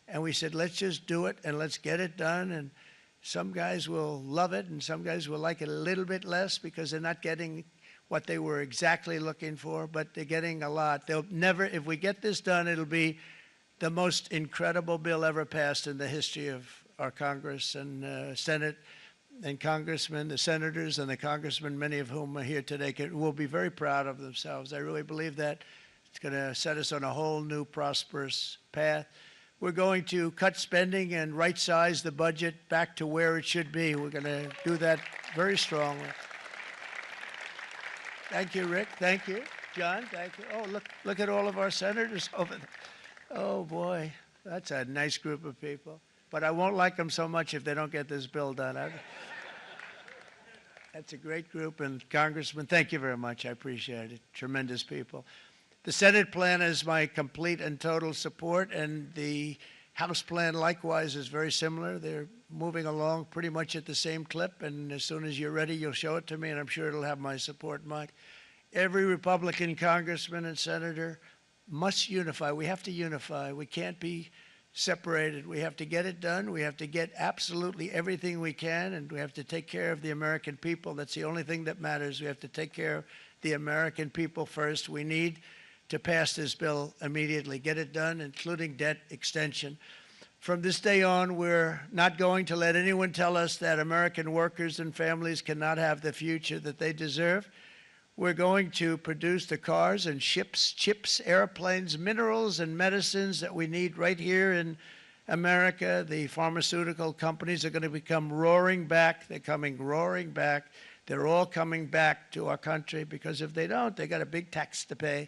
And we said, let's just do it and let's get it done. And some guys will love it and some guys will like it a little bit less because they're not getting what they were exactly looking for, but they're getting a lot. They'll never, if we get this done, it'll be the most incredible bill ever passed in the history of our Congress and Senate and congressmen, the senators and the congressmen, many of whom are here today, will be very proud of themselves. I really believe that it's going to set us on a whole new prosperous path. We're going to cut spending and right-size the budget back to where it should be. We're going to do that very strongly. Thank you, Rick. Thank you. John, thank you. Oh, look at all of our senators over there. Oh, boy, that's a nice group of people. But I won't like them so much if they don't get this bill done. That's a great group. And Congressman, thank you very much. I appreciate it. Tremendous people. The Senate plan is my complete and total support, and the House plan likewise is very similar. They're moving along pretty much at the same clip, and as soon as you're ready, you'll show it to me, and I'm sure it'll have my support, Mike. Every Republican congressman and senator must unify. We have to unify. We can't be separated. We have to get it done. We have to get absolutely everything we can, and we have to take care of the American people. That's the only thing that matters. We have to take care of the American people first. We need to pass this bill immediately, get it done, including debt extension. From this day on, we're not going to let anyone tell us that American workers and families cannot have the future that they deserve. We're going to produce the cars and ships, chips, airplanes, minerals, and medicines that we need right here in America. The pharmaceutical companies are going to become roaring back. They're coming roaring back. They're all coming back to our country because if they don't, they got a big tax to pay.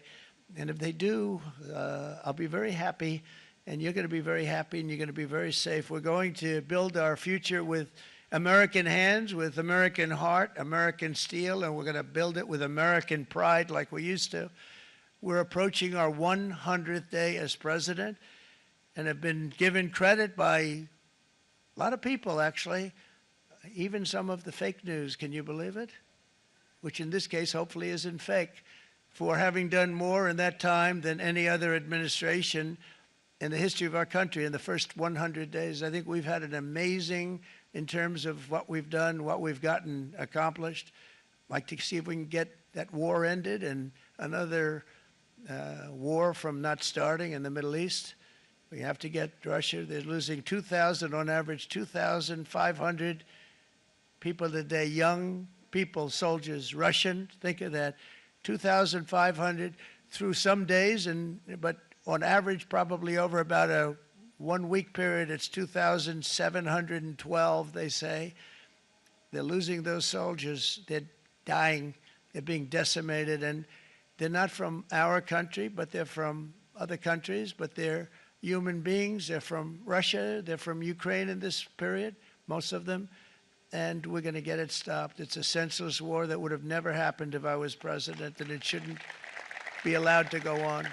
And if they do, I'll be very happy, and you're going to be very happy, and you're going to be very safe. We're going to build our future with American hands, with American heart, American steel, and we're going to build it with American pride like we used to. We're approaching our 100th day as president and have been given credit by a lot of people, actually, even some of the fake news. Can you believe it? Which in this case hopefully isn't fake, for having done more in that time than any other administration in the history of our country in the first 100 days. I think we've had an amazing, in terms of what we've done, what we've gotten accomplished. I'd like to see if we can get that war ended and another war from not starting in the Middle East. We have to get Russia. They're losing 2,000 on average, 2,500 people a day, young people, soldiers, Russian. Think of that. 2,500 through some days, but on average, probably over about a 1 week period, it's 2,712, they say. They're losing those soldiers. They're dying. They're being decimated. And they're not from our country, but they're from other countries, but they're human beings. They're from Russia. They're from Ukraine in this period, most of them. And we're going to get it stopped. It's a senseless war that would have never happened if I was president, and it shouldn't be allowed to go on.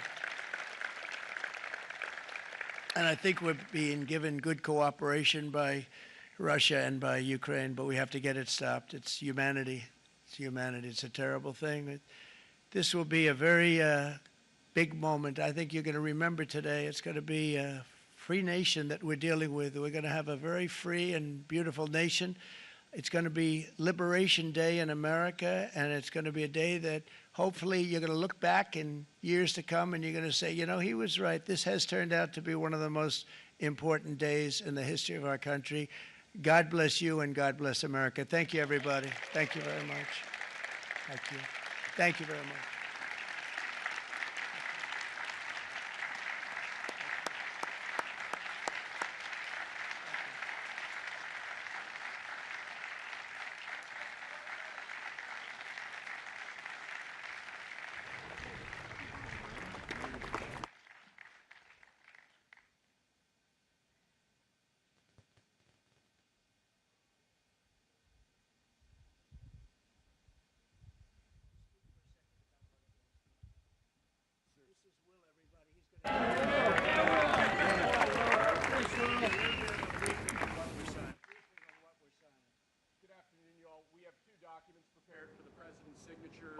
And I think we're being given good cooperation by Russia and by Ukraine, but we have to get it stopped. It's humanity. It's humanity. It's a terrible thing. This will be a very big moment. I think you're going to remember today. It's going to be a free nation that we're dealing with. We're going to have a very free and beautiful nation. It's going to be Liberation Day in America, and it's going to be a day that hopefully you're going to look back in years to come and you're going to say, you know, he was right. This has turned out to be one of the most important days in the history of our country. God bless you and God bless America. Thank you, everybody. Thank you very much. Thank you. Thank you very much.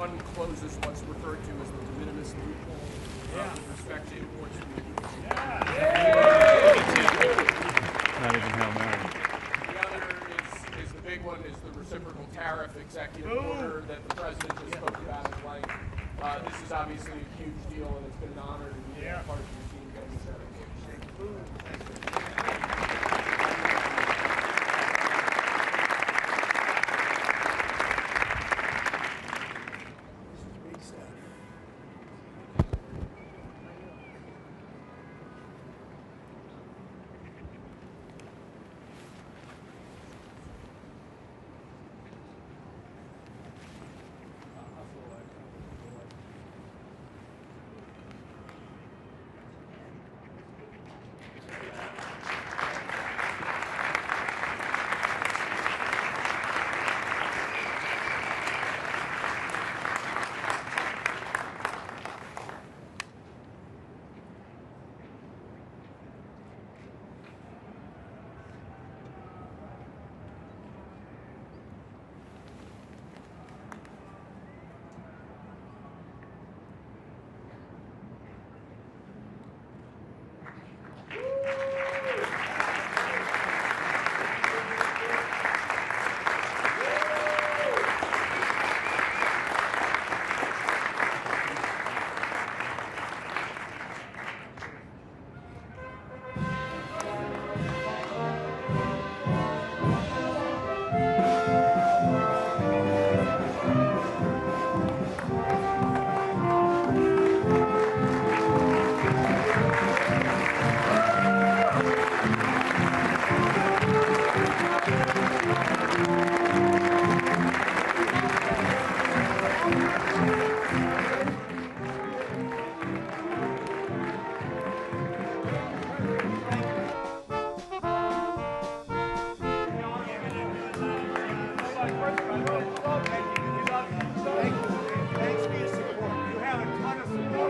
One closes what's referred to as the de minimis loophole with respect to imports from the U.S. Not even Hail Mary. The other is the big one, is the reciprocal tariff executive order that the president just spoke about at length. This is obviously a huge deal, and it's been an honor to be part of your team getting this done.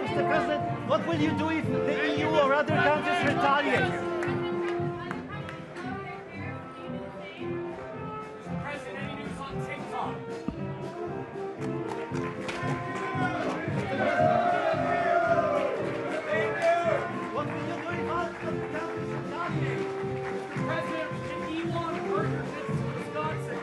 Mr. President, what will you do if the EU or other countries retaliate? Mr. President, any news on TikTok? What will you do if other countries retaliate? Mr. President, can Elon hurt your business in Wisconsin?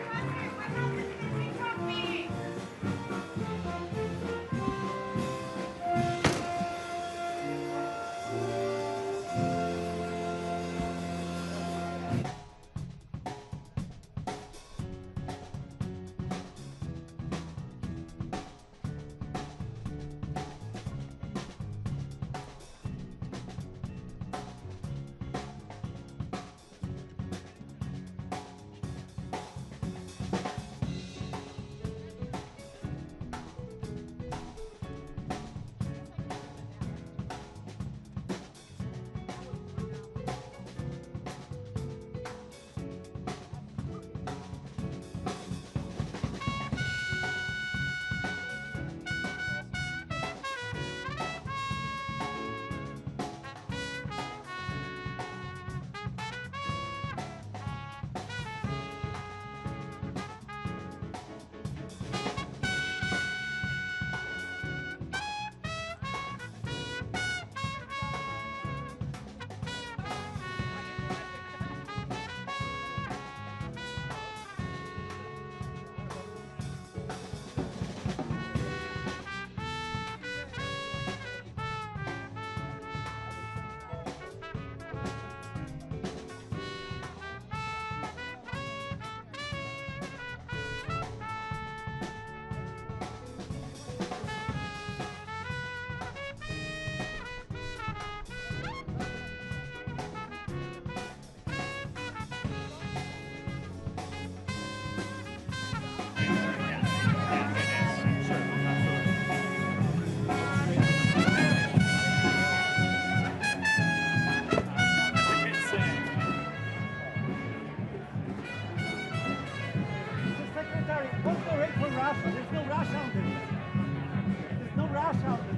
Mr. Secretary, what's the rate for Russia? There's no Russia out there. There's no Russia out there.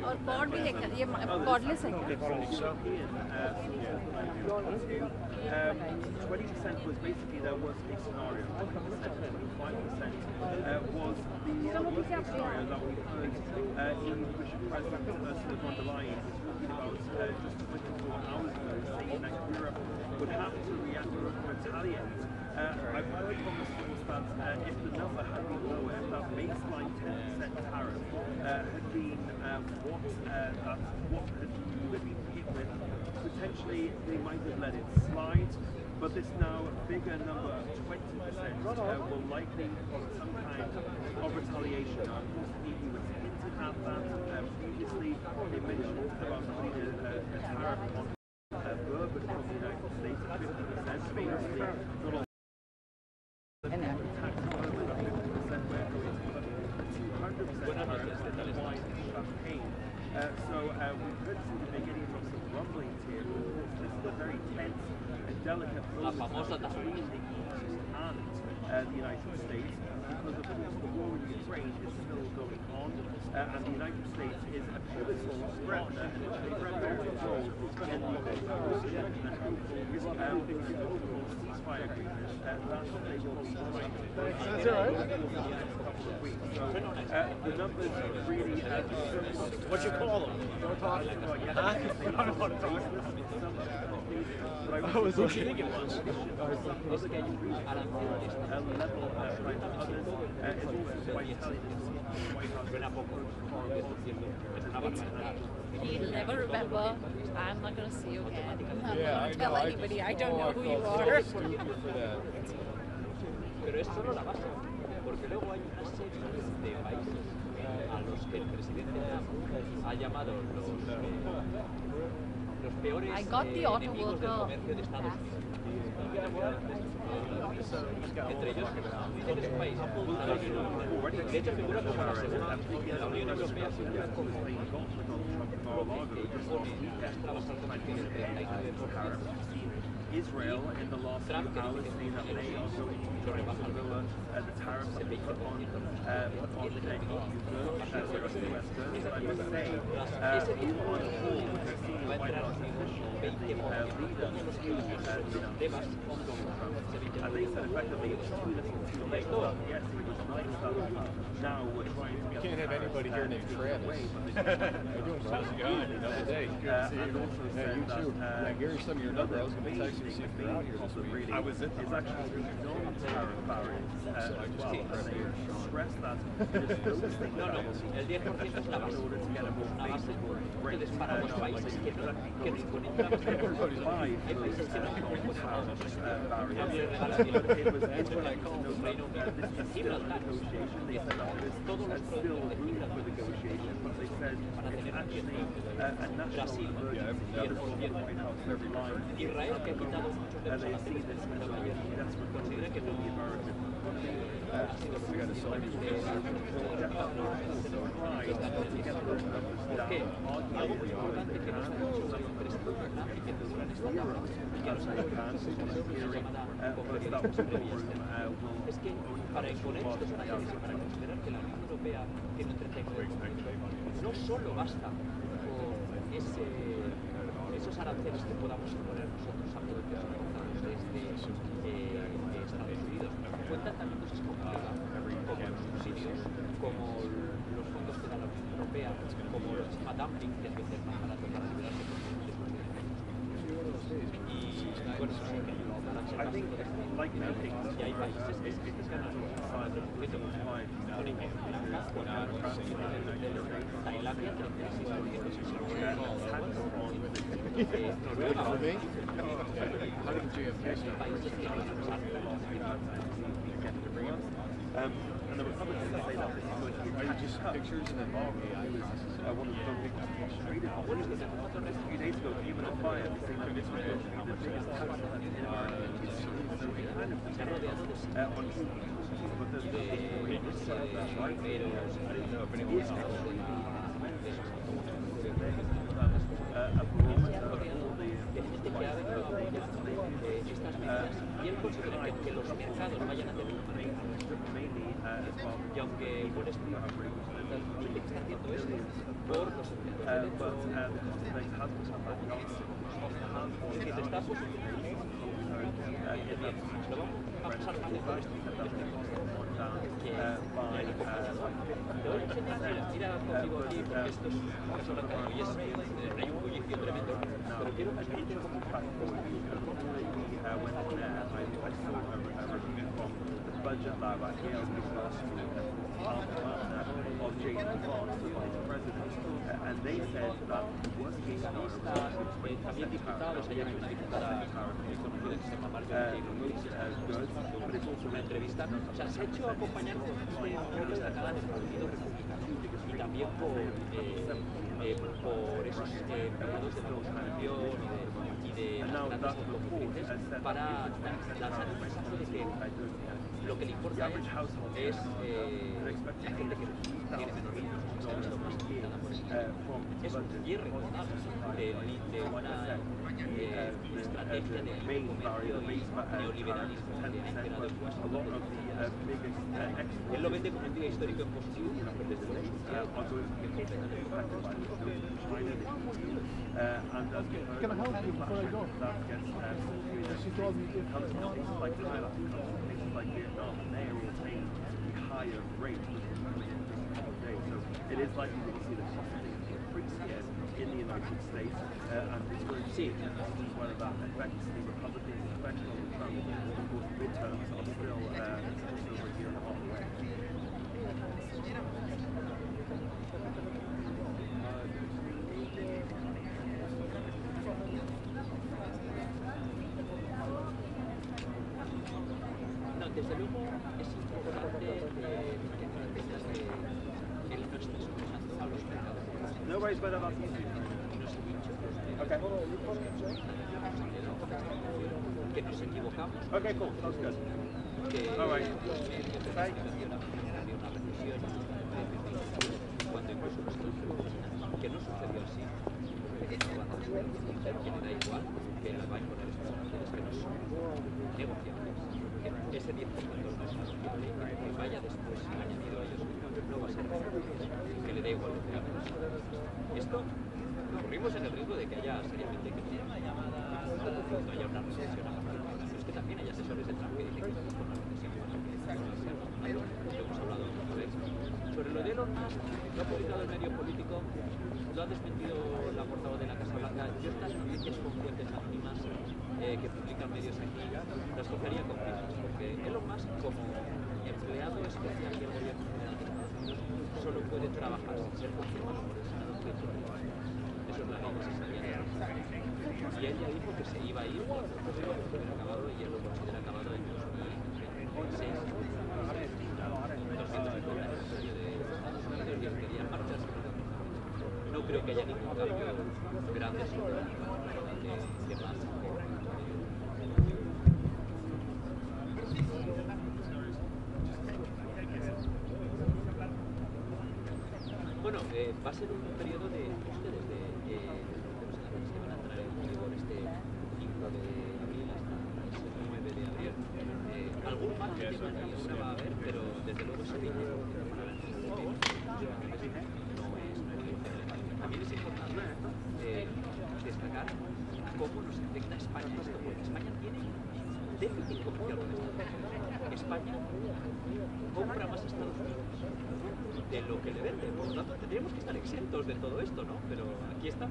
और cord भी है ये cordless है क्या? 20% was basically there was a scenario. 5% was the scenario that we heard in which President Ursula von der Leyen talking about just 24 hours ago, saying that Europe would have to react or retaliate. I've heard from the source that if the number had been lower, if that baseline 10% tariff had been what had been hit with, potentially they might have let it slide. But this now bigger number of 20% will likely cause some kind of retaliation. Of course, the EU has hinted at that previously. They mentioned about putting a tariff on bourbon from the United States at 50%. Famously, not all tax bourbon at 50%, where it's put a 200% tariff on wine and champagne. So we could see the beginning of some rumblings here. Of course, this is a very tense and delicate process between the EU and the United States, because of course the war in Ukraine is still going on, and the United States is a pivotal partner and a pivotal role in the negotiation and hopefully ceasefire agreement that they will be trying to put in the next couple of weeks. So the numbers really What you call them? Don't talk. What was what you think it was? You'll never remember. I'm not going to see you again. I'm Yeah, not I going to tell know. anybody. I don't know who you felt are. so stupid for that. Pero es solo la base, porque luego hay una serie de países a los que el presidente ha llamado los peores I got the auto enemigos del worker comercio de Estados back. Unidos. Entre ellos, dice que es un país de hecho figura como la segunda de la Unión Europea como bloque que impone las trabas al comercio del 39%. Israel in the last few hours saying that they are going to try to lower the tariffs that they put on EU goods, US goods. I must say, we were on a call with the senior White House official, the leader to Donald Trump. And they said effectively it's too little too late. Yes, it was nice that now we're trying to get. You can't have anybody here named Travis. Away, How you doing, bro? Good. Another day. Good to see you. Yeah, you too. Yeah, Gary sent me your number. I was going to text you to see if you're out here this week. I was actually non-tariff barriers as well, and they stress that those things No, el 10% es la base, una base. Entonces, para los países que no imponen trabas, hay países que no imponen Reino Unido, Gibraltar, todos los productos de Gibraltar van a tener Brasil, 10%. Israel, que ha quitado muchos de los aranceles que estaban ayer, considera que no ha sido suficientemente ¿Por qué? Algo muy importante que nos ha dicho el presidente Trump y que figura en esta tabla y que nos ha dicho llamada con periodistas entrevistas es que para imponer estos aranceles y para considerar que la Unión Europea tiene un 39%, no solo basta con esos aranceles que podamos imponer nosotros a productos importados desde Estados Unidos, cuentan también cosas complicadas, como los subsidios, como los fondos que da la Unión Europea, como los sistema dumping, que es vender más barato para liberarse de y bueno, y hay países que ganan Tailandia, Noruega, países que and the Republicans say that this is going to be Are you just pictures and then AI processing? one of the big traded companies. A few days ago, even a fire saying that this was going to be the biggest tax cut in American history. So it kind of depends on who but there's right? I didn't know if anyone else. A barometer for the gente que ha venido a apoyar estas medidas y él considera que los mercados vayan a tener una manera. Y aunque un estudio dice que está haciendo esto por los empleados de derecho, que se está posicionando, lo vamos a pasar fácil por esto. Que te voy a enseñar, mira contigo aquí, porque esto es un restaurante y hay un bullicio tremendo, pero quiero que explique un poco. Budget lab at Yale University of Jason Bond, the vice president, and they said that the worst case scenario También diputados, ayer hay una diputada conocida que se llama Margarita but it's also una entrevista. O sea, se ha hecho acompañar por gente destacada del Partido Republicano y también por esos empleados de la construcción y de las grandes automotrices para lanzar el mensaje de que lo que le importa es la gente que tiene menos recursos, que se ha visto más afectada por el es un cierre total de una estrategia de comercio y neoliberalismo que ha generado el Washington. Él lo vende como un día histórico en positivo, pero desde luego es un día que Can I help you before I go? She told me to. like Vietnam, they are all paying higher rates so it is likely that we'll see the cost of things increase here in the United States, and it's going to see whether that affects the Republicans, especially on Trump. Of course, midterms are still over a year and a half away. Desde luego es importante que entiendas que él no está escuchando a los mercados. Nobody's better about you. Okay. Que nos equivocamos. Okay, cool. Sounds good. Que all right. Había una recesión cuando incluso que no sucedió así, que no van a suceder, que le da igual, que le va a imponer esas sanciones que no son negociables. Ese 10% que vaya después añadido a ellos no va a ser que le dé igual lo que haga. Esto corrimos en el riesgo de que haya seriamente que no haya una recesión a la práctica. Pero es que también hay asesores de Trump que dicen que con la recesión lo hemos hablado otra vez. Sobre lo de Elon Musk, lo ha publicado el medio político, lo ha desmentido la portavoz de la Casa Blanca. Yo estas noticias con fuentes anónimas que publican medios aquí, las cogería con pinzas, porque Elon Musk, como empleado especial del gobierno federal de Estados Unidos, solo puede trabajar sin ser confirmado por el Senado. Eso es la ley que se sabía. Y él ya dijo que se iba a ir cuando el proceso estuviera acabado, y él lo considera acabado en 2026. 250 de Estados Unidos y él quería marcharse. No creo que haya ningún cambio grande sobre la que pasa. Bueno, va a ser un periodo de ajuste desde los elecciones que van a entrar en vigor este 5 de abril hasta el 9 de abril. Algún margen de maniobra va a haber, pero desde luego ese 20% para el no es muy diferente. También es importante destacar cómo nos afecta a España esto, porque España tiene déficit comercial con Estados Unidos. España compra más a Estados Unidos de lo que le vende, por lo tanto tendríamos que estar exentos de todo esto, ¿no? Pero aquí está.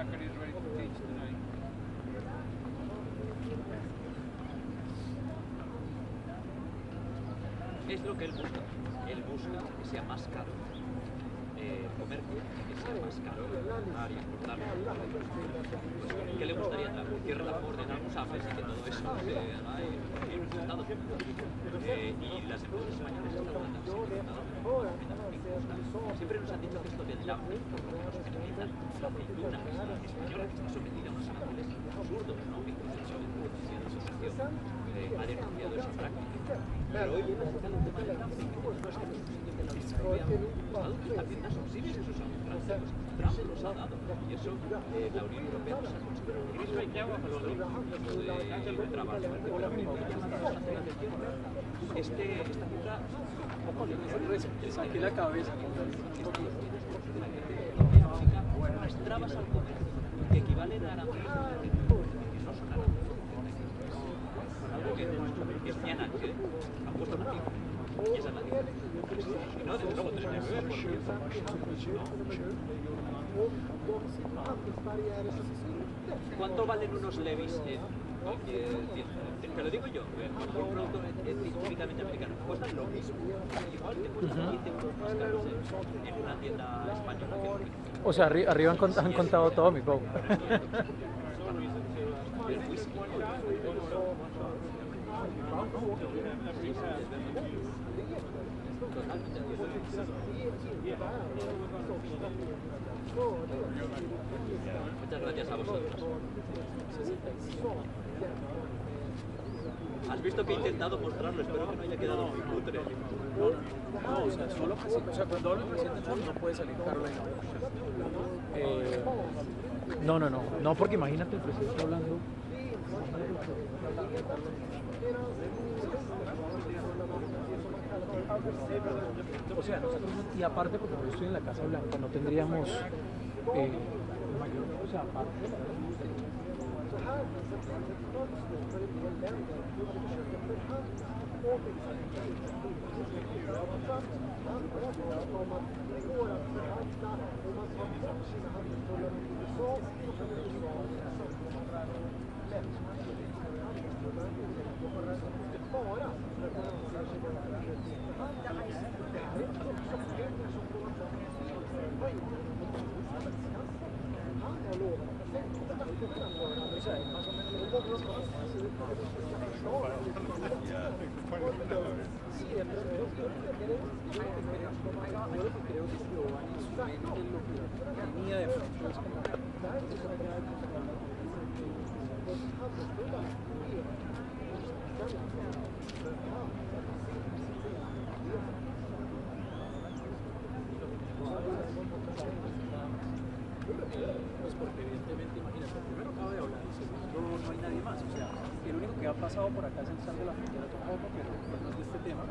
faculty is ready to teach tonight. Es lo que él busca. Él busca que sea más caro comercio, que sea más caro importar y exportar. Pues, ¿qué le gustaría también? Que ordenamos AFES y que todo eso se haga en un estado. Y las empresas españolas están hablando siempre nos han dicho que esto del dumping, por lo menos que utilizan la aceituna española, que está sometida a unos aranceles absurdos, ¿no? Que incluso la asociación ha denunciado esa práctica. Pero hoy está sacando un tema del dumping, que no es que también da subsidios a esos aranceles. Trump los ha dado. Y eso la Unión Europea nos ha considerado. Libre trabajo. Esta cifra Saqué la cabeza. unas trabas al comercio que equivalen a aranceles que no son aranceles. Algo que es ñanaque, han puesto una cifra. Y esa es la cifra. Y no, desde luego tendría que ver ¿cuánto valen unos levis en cualquier tienda? Te lo digo yo, cualquier producto típicamente americano cuesta lo mismo. Igual te cuesta 15 euros más caros en una tienda española que en México. O sea, arriba han contado todo, mi Pau. Muchas gracias a vosotros. Has visto que he intentado mostrarlo, espero que no haya quedado muy cutre. No, o sea, solo o sea, cuando habla el presidente Trump no puede salir Carolina. No, porque imagínate el presidente hablando. O sea, nosotros, y aparte porque yo estoy en la Casa Blanca, no tendríamos mayor, o sea, aparte Pues porque evidentemente, imagínate, primero acaba de hablar y segundo no hay nadie más. O sea, el único que ha pasado por acá es el sal de la frontera tampoco, pero no es de este tema.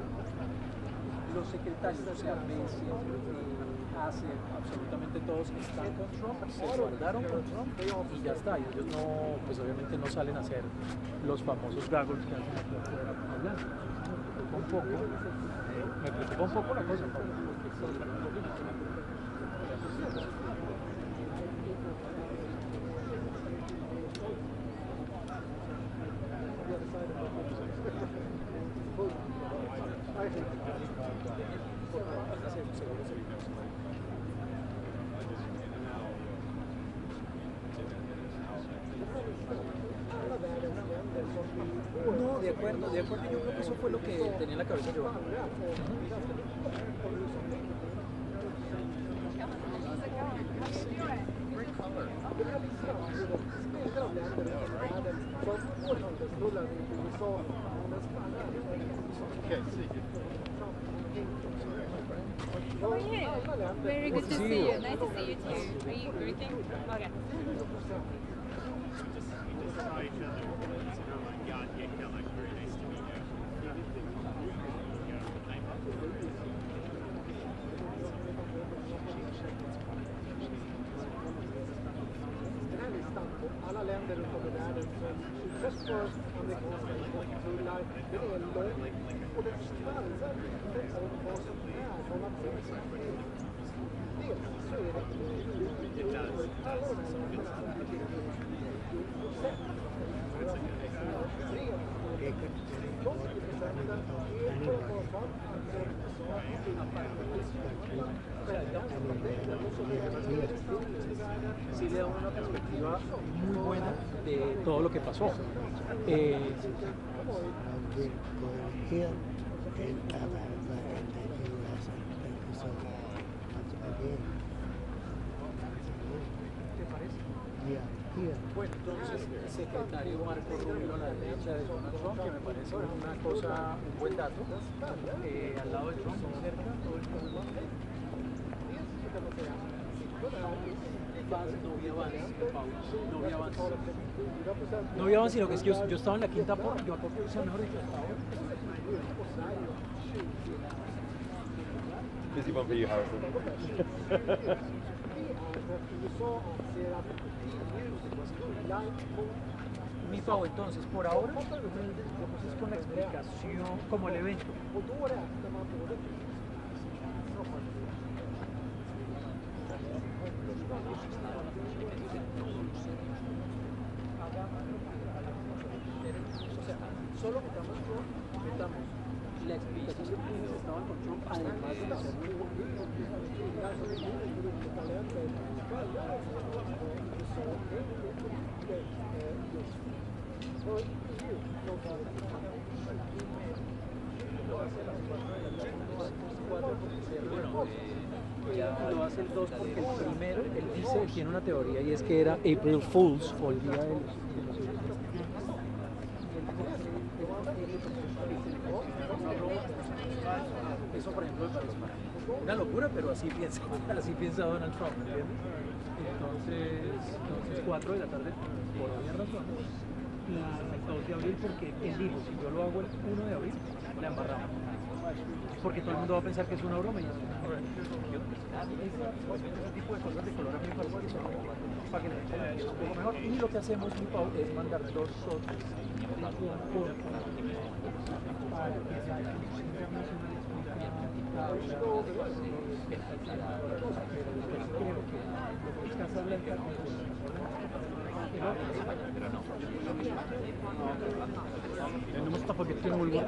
Los secretarios, o sea, Messi, Ace, absolutamente todos están con Trump, se guardaron con Trump y ya está. Y ellos no, pues obviamente no salen a hacer los famosos gaggles que hacen aquí afuera hablando. Me preocupa un poco la cosa, No, de acuerdo, yo creo que eso fue lo que tenía en la cabeza yo. How are you? Very good to see you. Nice to see you too. Are you greeting? Okay. Alla länder runt om i världen som utsätts för amerikanska importtullar, den är lång och den skvallrar vad som är de It does. Sí le da una perspectiva muy buena de todo lo que pasó. Bueno, entonces, secretario Marco Rubio a la derecha de Donald Trump, que me parece una cosa, un buen dato. Al lado de Trump, cerca, todo el mundo. No había avance, sino que es que yo estaba en la quinta por, yo o sea, mejor dicho, estaba. Busy one for you, Harrison. Mi Pau, entonces, por ahora, es con la explicación, como el evento. O sea, solo metamos la explicación de quienes estaban con Trump, además de hacer lo hace el 2 porque el primero, él dice, él tiene una teoría y es que era April Fools o el día de los... Eso, por ejemplo, es una locura, pero así piensa Donald Trump, ¿entiendes? Entonces 4 de la tarde, por obvias razones, el 2 de abril, porque él dijo, si yo lo hago el 1 de abril, la embarramos. Porque todo el mundo va a pensar que es una broma y ese tipo de cosas de color a mí me parece que son para que la gente lo entienda un poco mejor. Y lo que hacemos, mi Pau, es mandar 2 shots para que no está porque tiene muy bueno.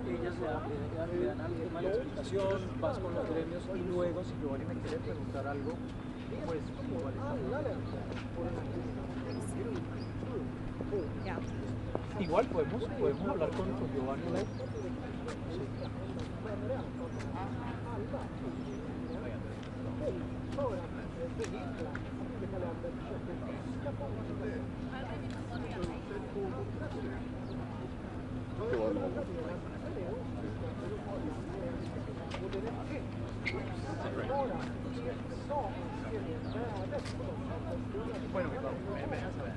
Ellas le dan alguna mala explicación, vas con los gremios y luego si Giovanni me quiere preguntar algo, pues igual igual podemos hablar con Giovanni. Bueno, me dejas saber.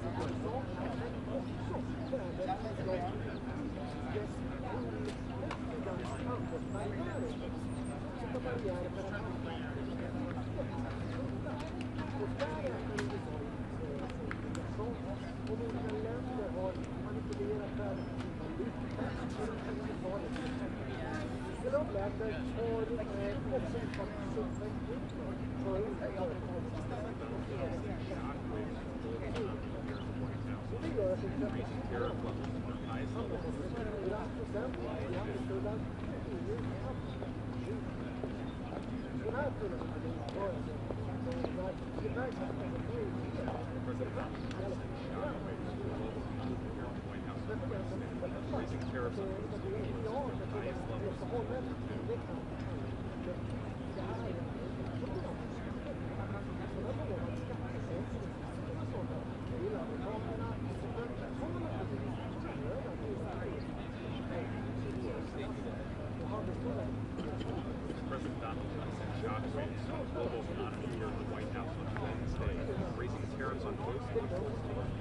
President Donald Trump sent shockwaves on global economy here at the White House on Wednesday, raising tariffs on goods to the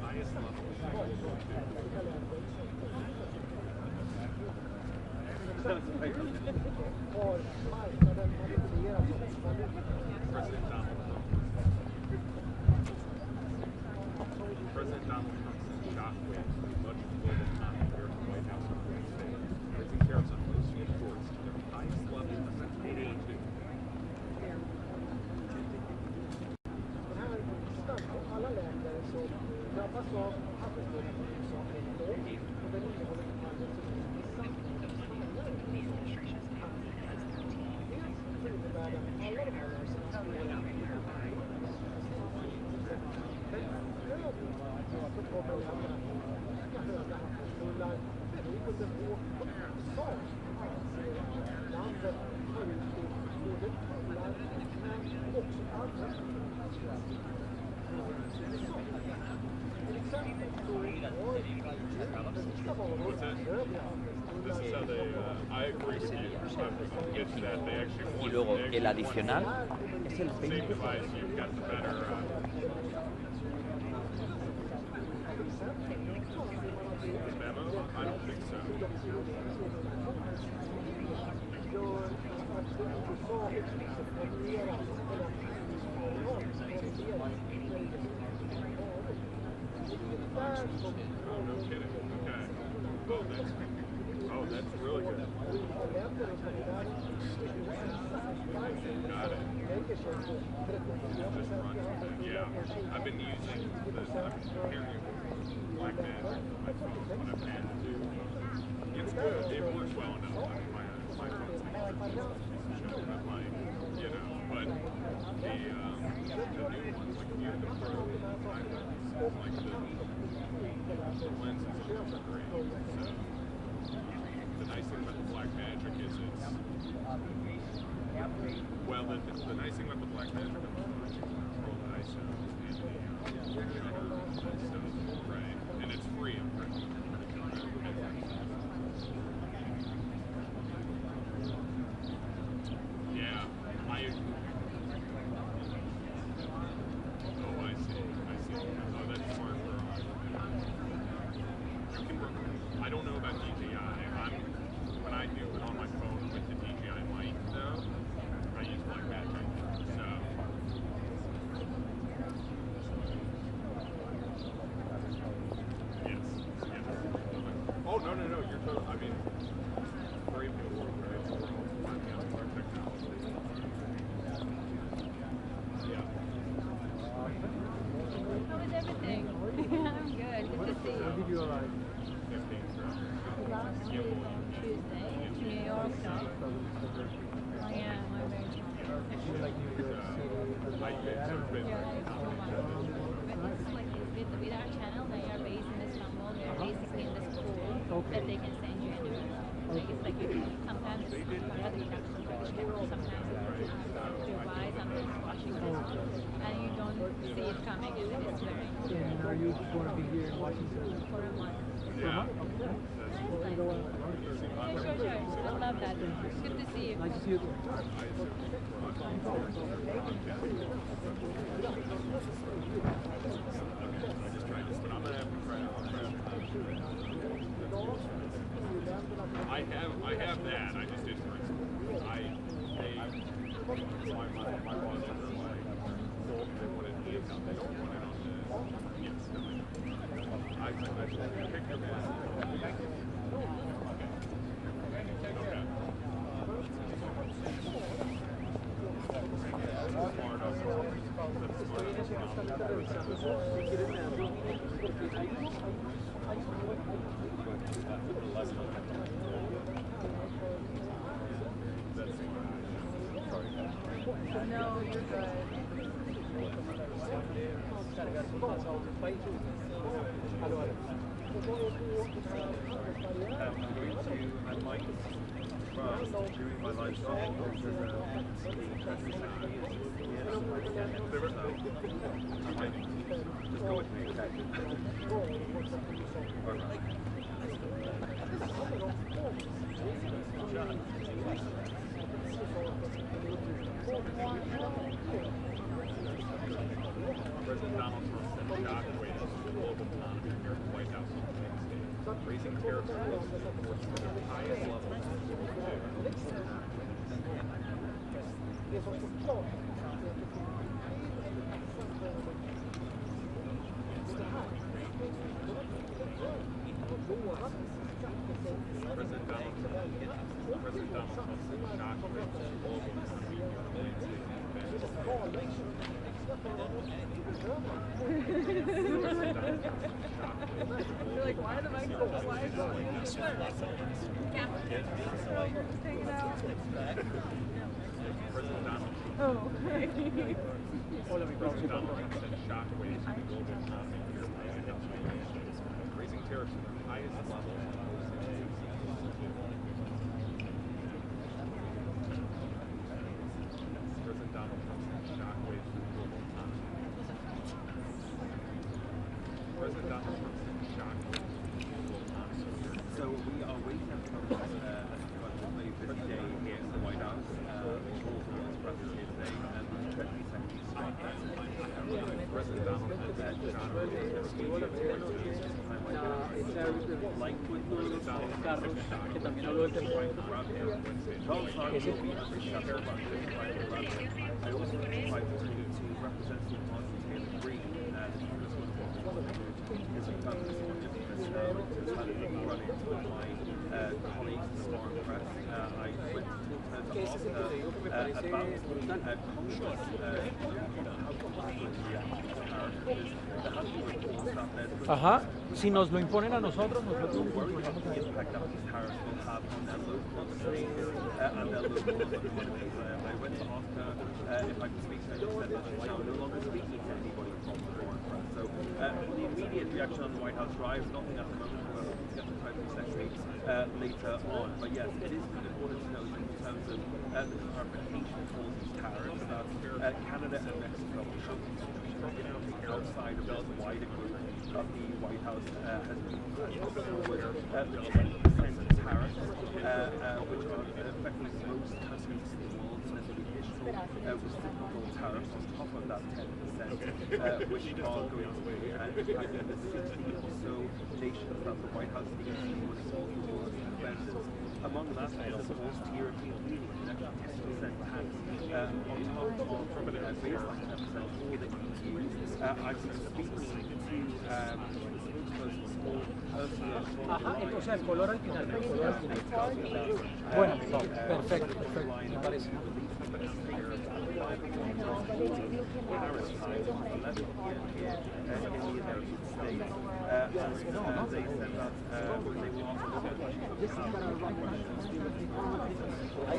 highest level. President Donald Trump. President Donald Trump's shockwave much of global economy here at the White House on Wednesday, raising tariffs on most imports to their highest level since 2082. Alla länder så drabbas av handelsbudgeten som är låg och den innehåller en handel som är dels så innebär den alla de här rörelserna så kommer länderna ganska höga handelstullar beroende på sak anser landet tar ut både tullar men också andra Y luego el adicional es el 20%. Oh, no kidding. Okay. Oh, that's really good. Got it. Yeah. I've been using I'm hearing it with Black Magic on my phone when I've had to do. It's good. It works well enough. I mean, my phone's but like, you know, but the new ones, like you can throw like the lenses are great. So the nice thing about the Black Magic is it's well the nice thing about the Black Magic is you can control the ISO and the shutter stuff, right? And it's free. I'm pretty sure. Yeah, I agree. Oh, I see. Oh, that's smart. I don't know about DJI. When I do it on my phone with the DJI mic, though, I use Black Magic. So. Yes. Oh, no. You're totally. I mean, very beautiful, right? We're all finding out more technology. Yeah. How is everything? I'm good. Good to see you. When did you arrive? Last week on Tuesday to New York. I am. I'm very You like New York City? I don't know. Yeah, it's so much. It's like with our channel, they are based in Istanbul. They're basically in this pool that they can send you anywhere. Like it's like sometimes it's part of the production Turkish channel, sometimes it's Dubai, sometimes it's Washington, and you don't see it coming, and then it's very. And are you going to be here in Washington? For a month. Yeah. Sure. I love that. Good to see you. Nice to see you. I have that. I just didn't. My boss is like, they wanted the account. They don't want it on the. Yes. I picked your man. No, you're good. I'm Mike from doing my lifestyle. Just go with me. President Donald Trump. raising tariffs to the highest level. President Donald Trump said shock rates to the global economy You're like, why am I so why hanging out? President Donald Oh, okay. President Donald Trump said shock waves to the global economy raising tariffs to the highest level. President Donald Trump said shock waves to the global economy. President Donald Trump said shock waves to the global economy. So we are waiting for the 50th day here in the White House. All the world's president here today, and the 22nd spot. President Donald Trump said shock waves to the global economy. Like with los carros, que también habló del tema. I also invite to Representative Martin Taylor Greene, the Congress is a focus on this to run into my colleagues in the foreign press. I went to ask her about Ajá, si nos lo imponen a nosotros, nosotros and their local economies. I went to ask her if I could speak to her, and she said that she's now no longer speaking to anybody from the foreign press. So the immediate reaction on the White House drive, nothing at the moment, we're hoping to get the type of session later on. But yes, it is important to note in terms of the clarification for these tariffs that Canada and Mexico have outside of the wider group of the White House has been forward the 20% tariffs, which are affecting most countries in the world, and there's an additional reciprocal tariffs on top of that 10%, which are going to be impacting the 60 or so nations that the White House needs to resolve the world's defenders. Among that is, of course, the European Union, an extra 10% tax on top of the baseline 10% for the EU. I've been speaking to spokesperson for Ursula von der O sea, el color al final. Bueno, perfecto, me parece.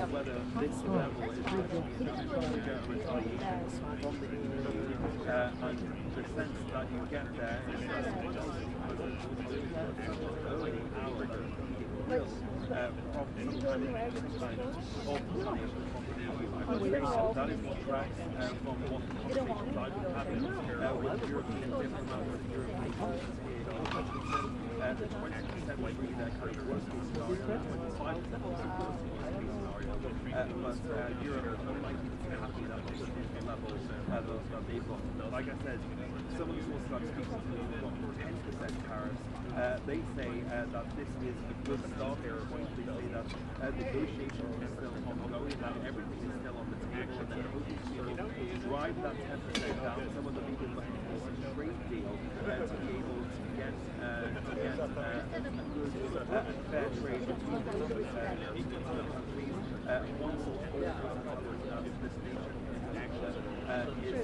Whether this level is retaliation from the EU, and the sense that you get there is that early hours of some kind of retaliation from the EU. I would say that is what tracks from what conversations I've been having with European diplomats and European countries here in Washington. The 20% would be their kind of worst case scenario, 25% was the worst case scenario. But Europe is unlikely to be happy that this is the level that they've got. Like I said, some of the sources I'm speaking to have got 10% tariffs. They say that this is a good starting point. They say that negotiations are still ongoing, that everything is still on the table, and they're hoping to drive that 10% down. Some of them even looking for a trade deal to be able to get a good and fair trade between the countries. One source for this nation is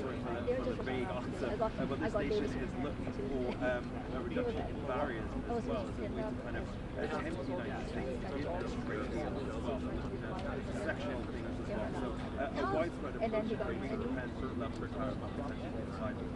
sort of a vague answer, but this nation is looking for a reduction in barriers as well as a way to kind of tempt the United States to get those trade deals as well, sectional things as well. So a widespread approach to trade depends on the level of tariff on potentially decided.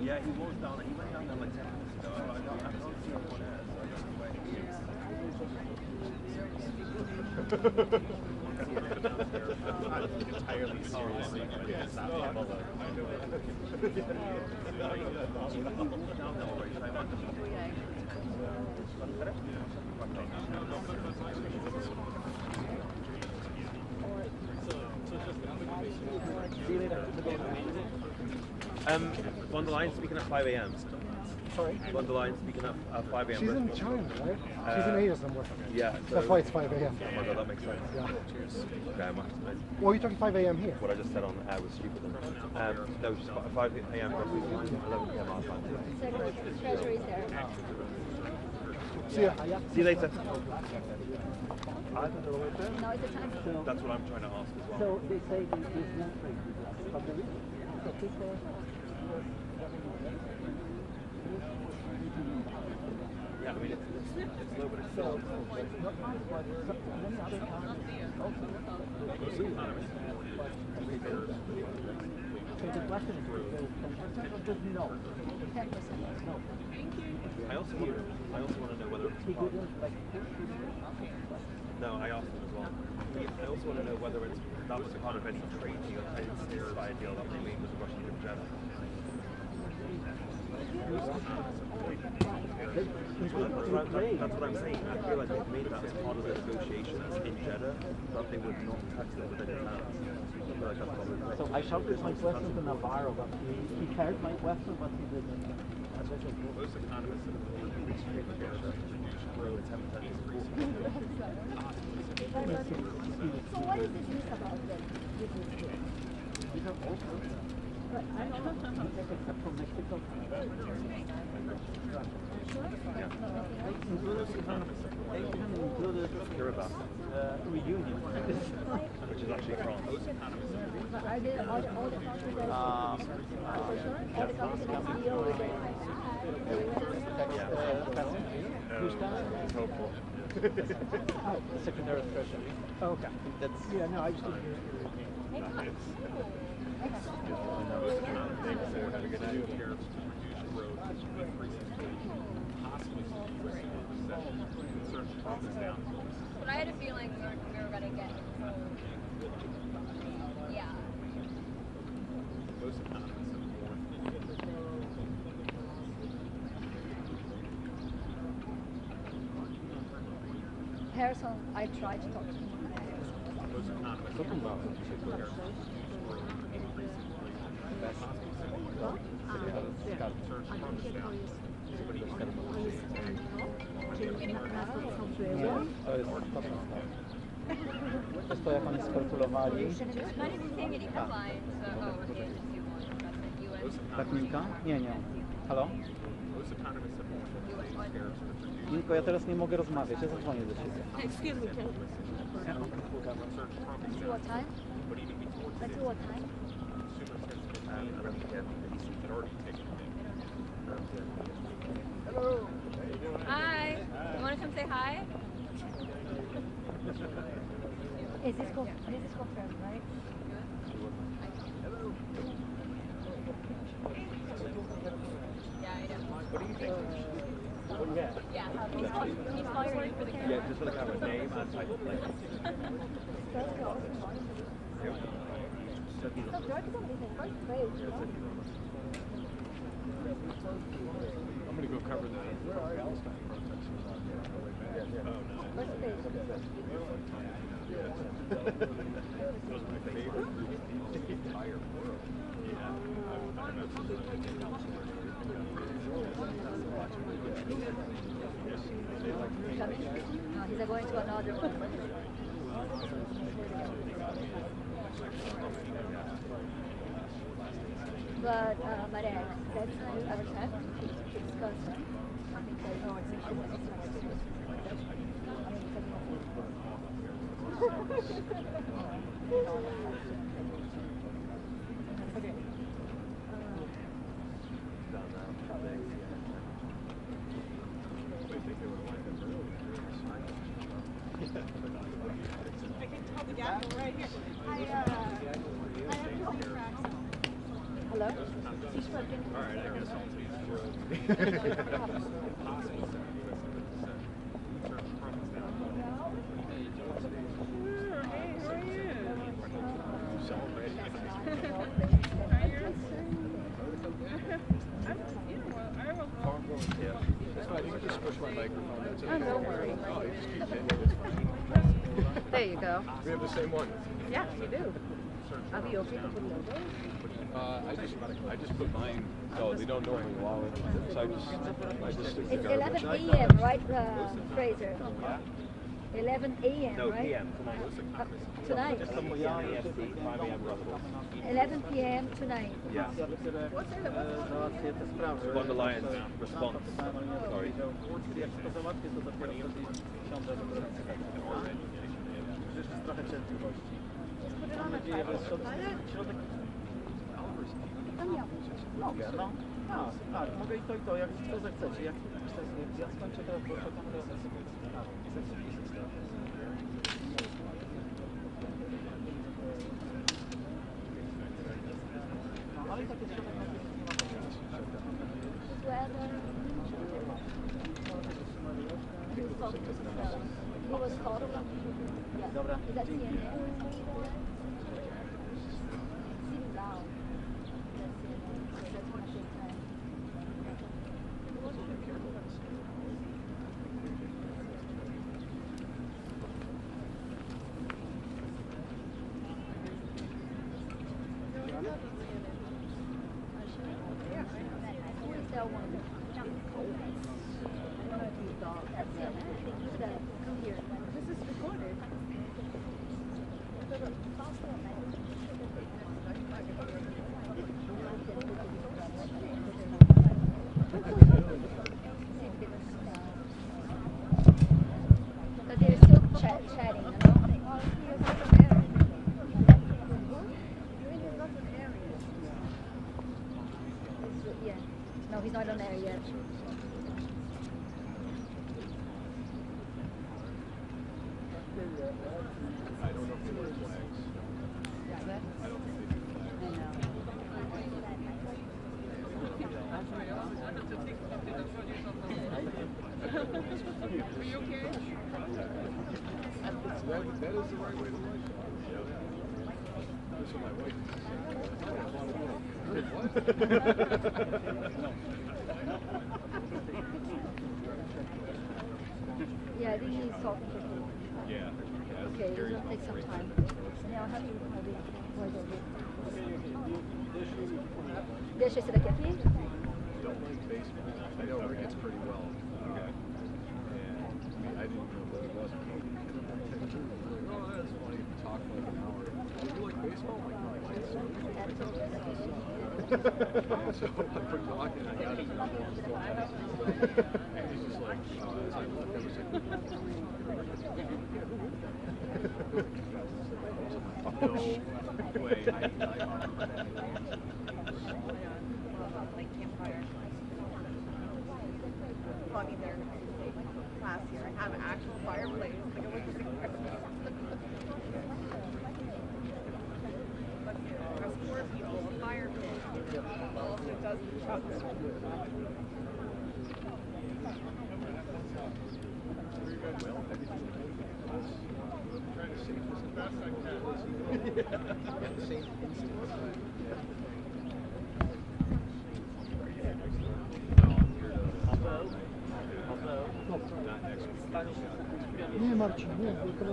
Yeah, he was down. He went down there like 10 minutes ago. I don't see anyone Entirely seriously. It's not able to. Von der Leyen speaking at 5 a.m. Sorry? Von der Leyen speaking at 5 a.m. She's in China, right? She's in Asia somewhere. Yeah. So, That's why it's 5 a.m. Oh my god, that makes sense. Yeah. Okay, Well, you're talking 5 a.m. here. what I just said on air was stupid. No, just 5 a.m. roughly 11 p.m. our time. Treasury's there. See ya. See you later. No, it's a time. That's what I'm trying to ask as well. So they say there's no trade with us, but there is. So people. Yeah, I mean, it's low, but it's still. So the question is, is 10% or just no? 10%, no. I also want to know whether it's He part couldn't, like, No, I asked them as well. I also want to know whether that was part of any trade deal, any ceasefire deal that they made with the Russian and Jeddah. That's what I'm saying. I feel like they've made that as part of the negotiations in Jeddah, that they would not tax it with any tariffs. I feel like that's probably right. so I shouted my question to Navarro, but he heard my question, but he didn't. Most economists have believed trade fairs grow at 10% is So what is the news about the business here? These are all But I don't know. except from Mexico. Included reunion. Which is actually France. But are there all the countries that are for sure? All the countries that are CEO with It's hopeful. Secretary of Treasury. Oh, okay. That's yeah. No, I just didn't hear. Most economists say we're having to do tariffs to reduce growth, increasing possibly some U.S. recession, certain profits down. But I had a feeling we were going to get. Yeah. Most economists have warned. Harrison, I tried to talk to him. Most economists have warned tariffs to reduce growth, increasing search profits down. Somebody Esto jak oni skalkulowali. Tak, Milka? Nie. Halo? Most economists have warned tariffs to reduce Milko, ja teraz nie mogę rozmawiać, ja zadzwonię do ciebie. Excuse me, can search profits until what down. time? But even before Until what time? Hello. Hi. You want to come say hi? Is this confirmed, right? Yeah, I know. What do you think? Yeah. He's firing for the camera. Yeah, just for the camera name and type of place. I'm going to go cover the Palestine protesters on the way back. Those are my favorite groups in the entire world. Yeah, I'm absolutely No, he's going to another one. But, Marek, that's not you ever checked? It's concerned. There you go. We have the same one. Yes, you do. Are the old people put logos? I just put mine. Oh, they don't normally allow it. So I just stick the It's garbage. 11 a.m., right, Fraser? 11 a.m., No, right? PM tonight. Tonight? Just some EST, 5 AM Brussels. 11 p.m. tonight. Yeah. Von der Leyen's response. Sorry. Mogę, no. Tak, mogę i to, jak to zechcecie. Ja skończę teraz, bo czekam no, ale i tak jest środek na Dobra, dzięki. But they're still chatting, you know? Yeah. No, he's not on there yet. I don't know if they wear flags. I don't think they do flags. Are you okay? That is the right way to like it. That's what my wife Yeah, I think he's talking to him. Yeah. Okay, it's gonna take some time. Now, how do you Deixa esse daqui aqui? Don't like baseball. I know Rick gets pretty well. Okay. And I didn't know what it was. Oh, that's funny. We talked like an hour. Do you like baseball? I'm like, no, I so I've been talking. I got his number. And he's just like, as I left, I was like, no way. Funny there last year. I have an actual fireplace. Like, it was just There's 4 people, a fire pit. Also does the trucks. Nie, Marcin, nie, tylko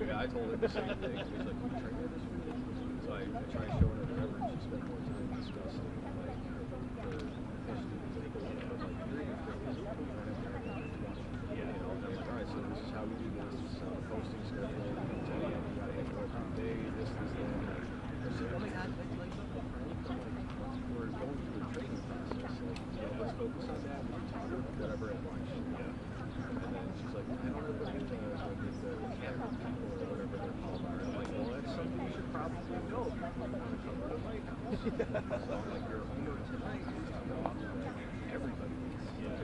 Yeah, I told him the same thing. He's like, "Can you train her this week?" So I tried showing her whatever, and she spent more time discussing like her history. Like, you're in yeah, you know, and I'm like, all right, so this is how we do this. This is how the posting schedule. You gotta have it every day. This, that. I said, we're going through the training process. Like, you know, let's focus on that. We can talk about whatever at lunch. Yeah. And then she's like, I don't know what it is with the camera people or whatever they're called are. I'm like, well, that's something you should probably know if you want to come to the White House. So I'm like, your owner tonight is to go out and everybody. Yeah.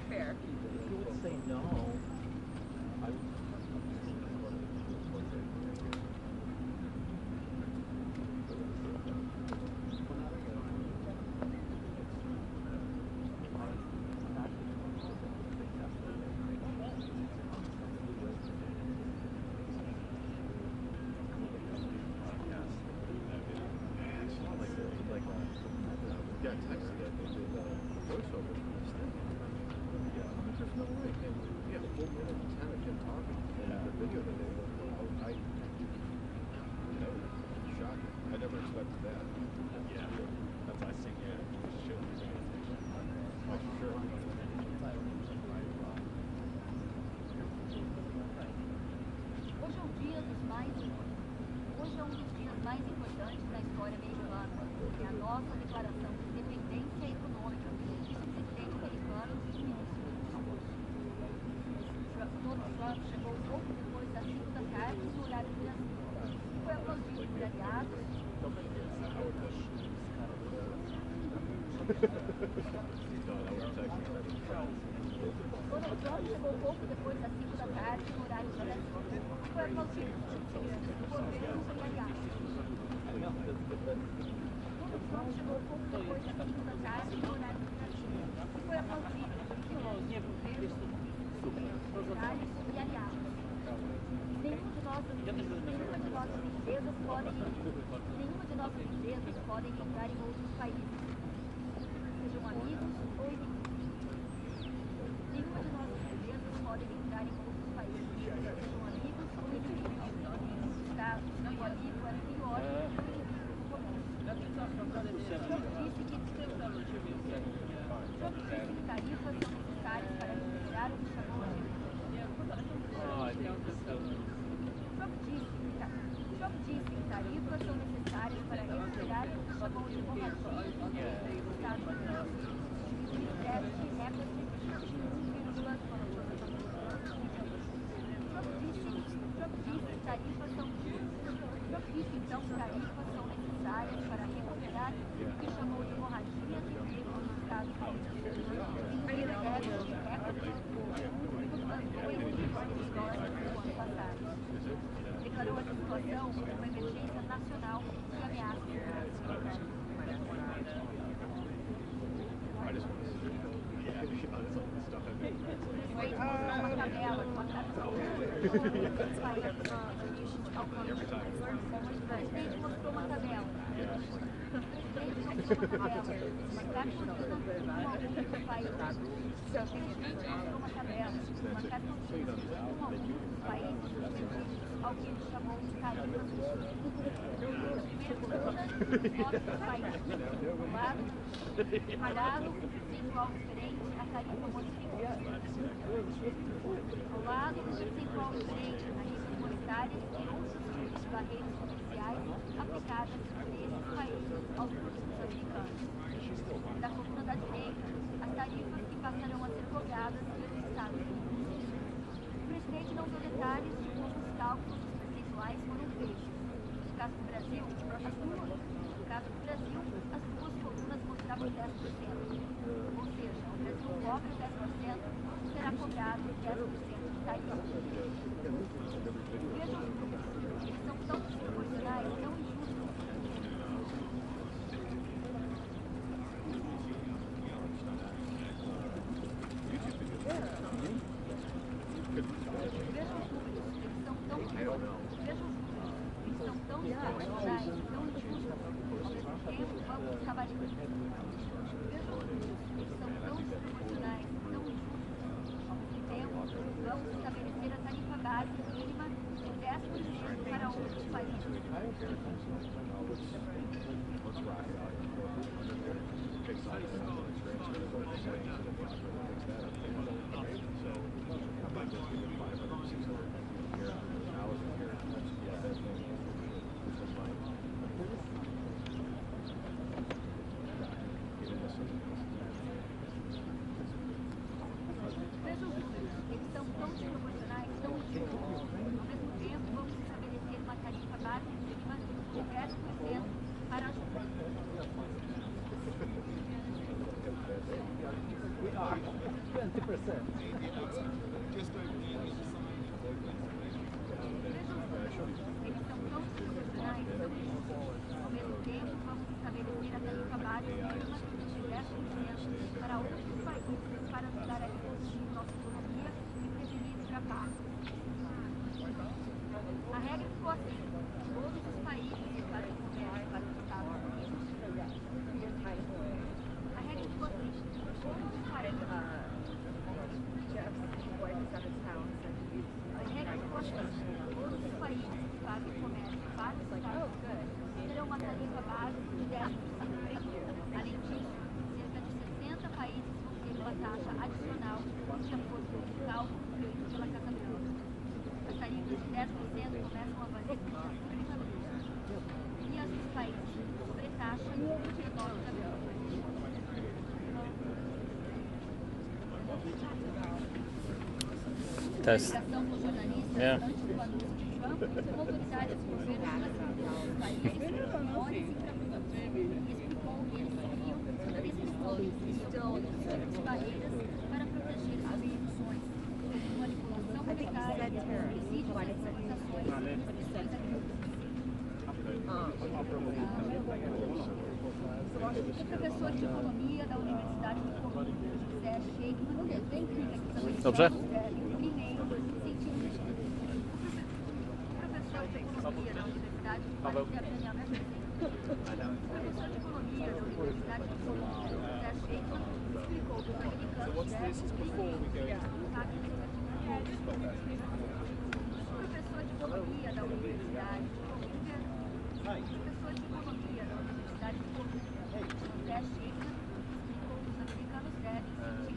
Fair. If you would say no, I would. Hoje é um dos dias mais importantes da história americana. É a nossa declaração de independência econômica do presidente americano no início do agosto. Donald Trump chegou pouco depois das 5 da tarde no horário do Brasil. Foi aplaudido por aliados. Donald Trump chegou pouco depois das 5 da tarde no horário do Brasil. Foi aplaudido por governos e aliados. Donald Trump chegou pouco depois das 5 da tarde no horário do Brasil. Foi aplaudido por governos e aliados. Nenhuma de nossas empresas podem entrar em outros países, sejam amigos ou inimigos. Nenhuma de nossas empresas podem entrar em outros países, sejam amigos ou inimigos. Tá? O amigo é pior do que o inimigo no comércio. Trump disse que tarifas são necessárias para recuperar o que chamou de Trump disse que tarifas são necessárias para recuperar o que chamou de hemorragia dos Estados Unidos e o déficit recorde de 1,1. Trump disse tarifas são necessárias para recuperar o que chamou de hemorragia de emprego nos Estados Unidos e o déficit recorde de $1,2 no ano passado. Declarou essa situação como uma emergência nacional e ameaça o Presidente mostrou uma tabela numa cartão. O presidente mostrou uma tabela. Uma cartolina do país. O presidente mostrou uma tabela. Uma cartolina dos países ao que ele chamou de tarifas. Primeira coluna, país. Lado, percentual diferente, a tarifa modificada. Ao lado, percentual diferente, tarifas monetárias e outros tipos de barreiras comerciais aplicadas nesses países aos produtos americanos. Da coluna da direita, as tarifas que passarão a ser cobradas pelos Estados Unidos. O presidente não deu detalhes de como os cálculos dos percentuais foram feitos. No caso do Brasil, as duas colunas mostravam 10%. Ou seja, o Brasil cobra 10% e será cobrado 10% de tarifa. Vejam os números, eles são tão desproporcionais, tão injustos. Vamos trabalhar. Vejam os números, eles são tão desproporcionais, base mínima de 10% para outros países. Vejam os números, eles são tão desproporcionais, tão ridículos. Ao mesmo tempo, vamos estabelecer uma tarifa base mínima de 10% para as Eles são tão desproporcionais, tão ridículos. Ao mesmo tempo, vamos estabelecer a tarifa base mínima de 10% para outros países para ajudar a reduzir nossa economia e prevenir o fracasso. A regra ficou assim: todos os países que fazem comércio para os Estados Unidos. A regra ficou assim: todos os países. A regra ficou assim: todos os países que fazem comércio para os Estados Unidos terão uma tarifa base de 10%. Além disso, cerca de 60 países vão ter uma taxa adicional de acordo com o cálculo feito pela Casa Branca. As tarifas de 10% começam a valer no dia 1 de abril. E as dos países sobre taxa no dia 9 de abril. Test. Ligação com jornalistas antes do anúncio de Trump, autoridades do governo relacionadas aos países menores e francos. Explicou que eles seriam todos os tipos de barreiras para proteger as eleições, como manipulação monetária, presídios, centralizações e restrições agrícolas. O professor de economia da Universidade de Colômbia, José Sheikman, explica que as eleições devem primeiro sentir o professor de economia da Universidade de Colômbia, José Sheikman, explicou que os americanos devem primeiro impacto o professor de economia da Universidade de Colômbia, professor de economia da Universidade de Colômbia, José Sheikman, explicou que os americanos devem sentir o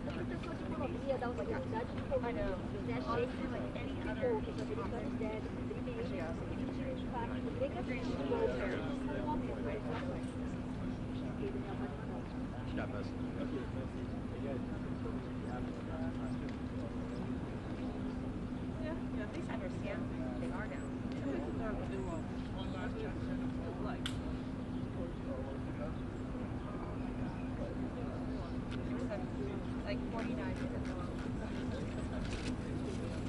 professor de economia da Universidade de Colômbia, José Sheikman, explicou que os americanos devem primeiro sentir o impacto negativo do governo no aumento das inflações. At least I understand they are now. Like 49 minutes long.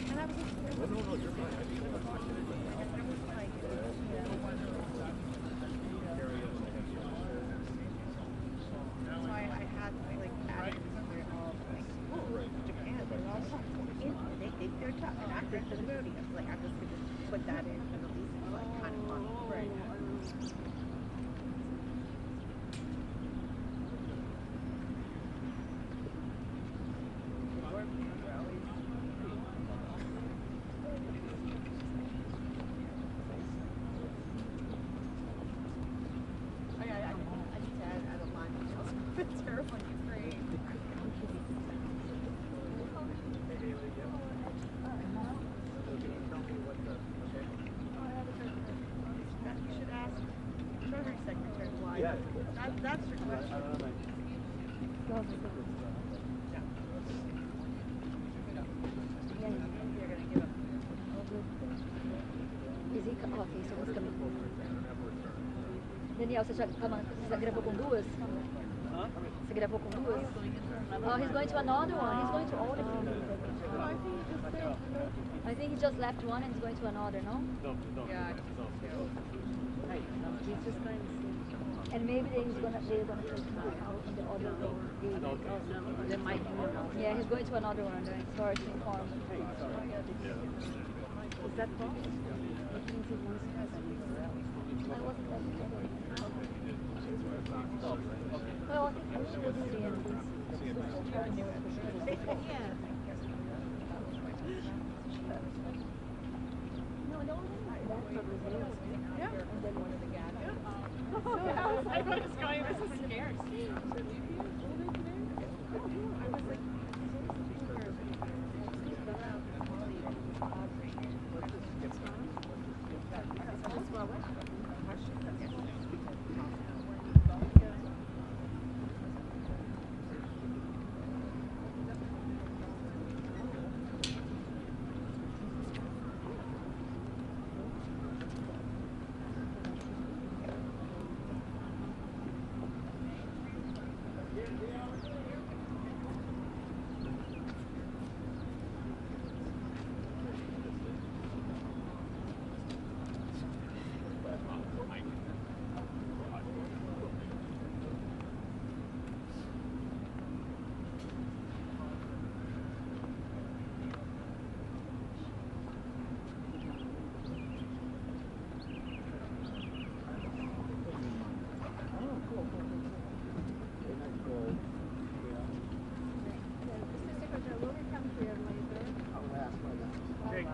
And I was like, no, you're fine. So I had like added all like, oh, Japan, they're all they're tough and active for the rodeo. Like I'm just gonna put that in and at least like kind of fun. Right. That's your question. Daniel, você já gravou com duas? Você gravou com duas? Oh, he's going to another one. He's going to all of them. I think he just left one and he's going to another, no? Yeah. He's just going to see. And maybe they're gonna take him out in the other room. There might be another. Yeah, he's going to another one. Sorry to inform. Is that false? I wasn't that. Well, I think she was in the end. I was going, this is scary.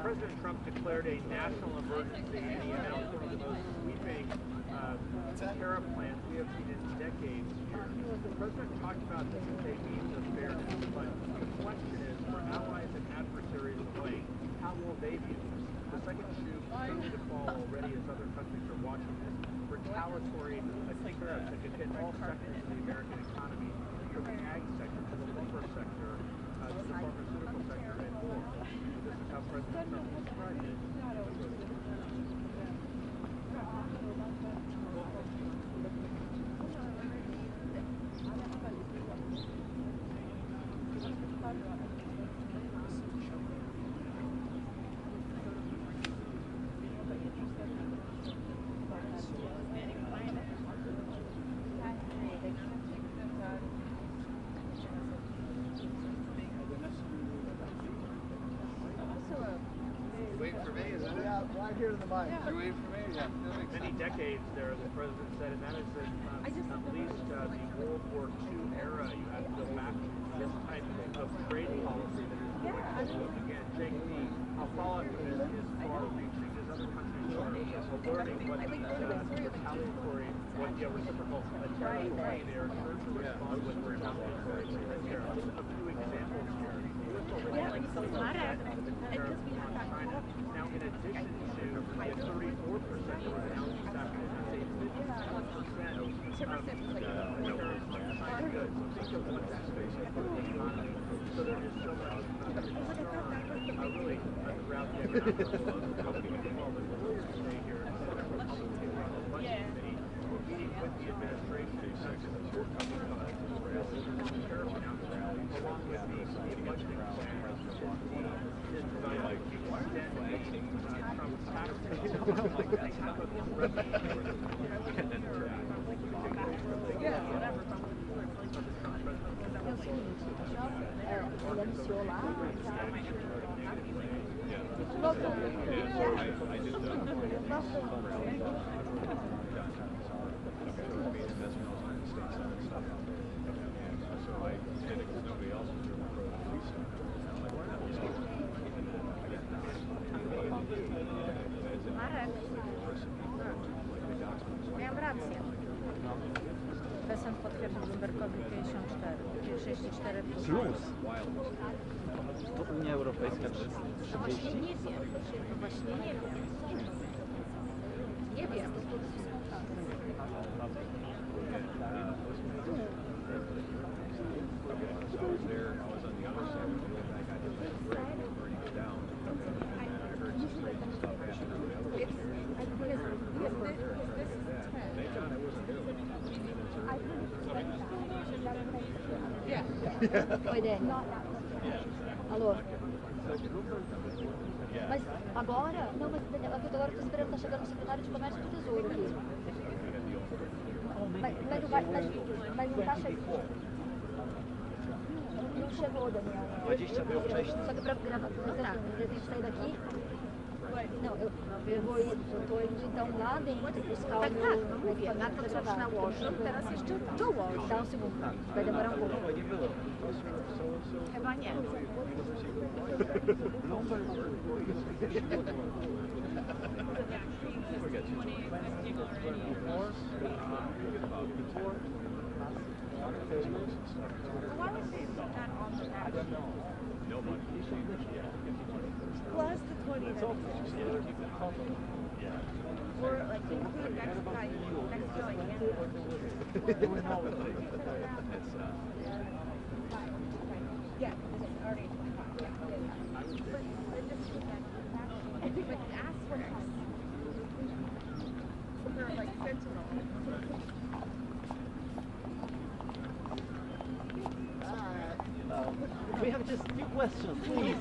President Trump declared a national emergency, and he announced one of the most sweeping tariff plans we have seen in decades here. The president talked about this as a means of fairness, but the question is, for allies and adversaries alike, how will they view this? The second shoe starting to fall already as other countries are watching this. Retaliatory tariffs that could hit all sectors of the American economy, from the ag sector to the lumber sector, to the pharmaceutical sector, and more. This is how President Trump described it. Many decades there, the president said, and that is that at least the World War II era, you have to go back to this type of trade policy that is going to again. Jake, the fallout from this is far-reaching as other countries are learning what retaliatory, what reciprocal tariffs will be. They are sure to respond with retaliatory tariffs. A few examples here. Tariffs on China. Now, in addition to the 34% that was announced this afternoon, it's a 57% tariffs on China goods. Think of what that's going to do for the economy. So there is so much concern, really, throughout the economy. Well, the lawyers say here, Republicans on the budget committee were meeting with the administration to discuss the tariff announcement, along with the budgeting plan. Is designed to extend Trump's tax Miałam rację. Desant potwierdzył Bloombergowi 64 plus. To Unia Europejska to jest 30? Nie wiem. Właśnie nie wiem. Nie wiem. Oi, Dani. Alô? Mas agora? Não, mas agora eu tô esperando, tá chegando o secretário de Comércio do Tesouro aqui. Mas não tá chegando. Não chegou, Daniel. 20 mil wcześniej. Só que pra gravar, ainda tem que sair daqui. Não, eu vou então lá dentro buscar Tak, o meu... tak, no mówię, na to coś nałożył, teraz jeszcze dołożył. Dá um segundo, vai demorar um pouco. Chyba nie. Why would they put that on the napkin? Plus the 20 that or like include next time, next bill again. Yeah, because it's already 25. Yeah. But just put that with asterisks. They're like sentinel. We have just 2 questions, please.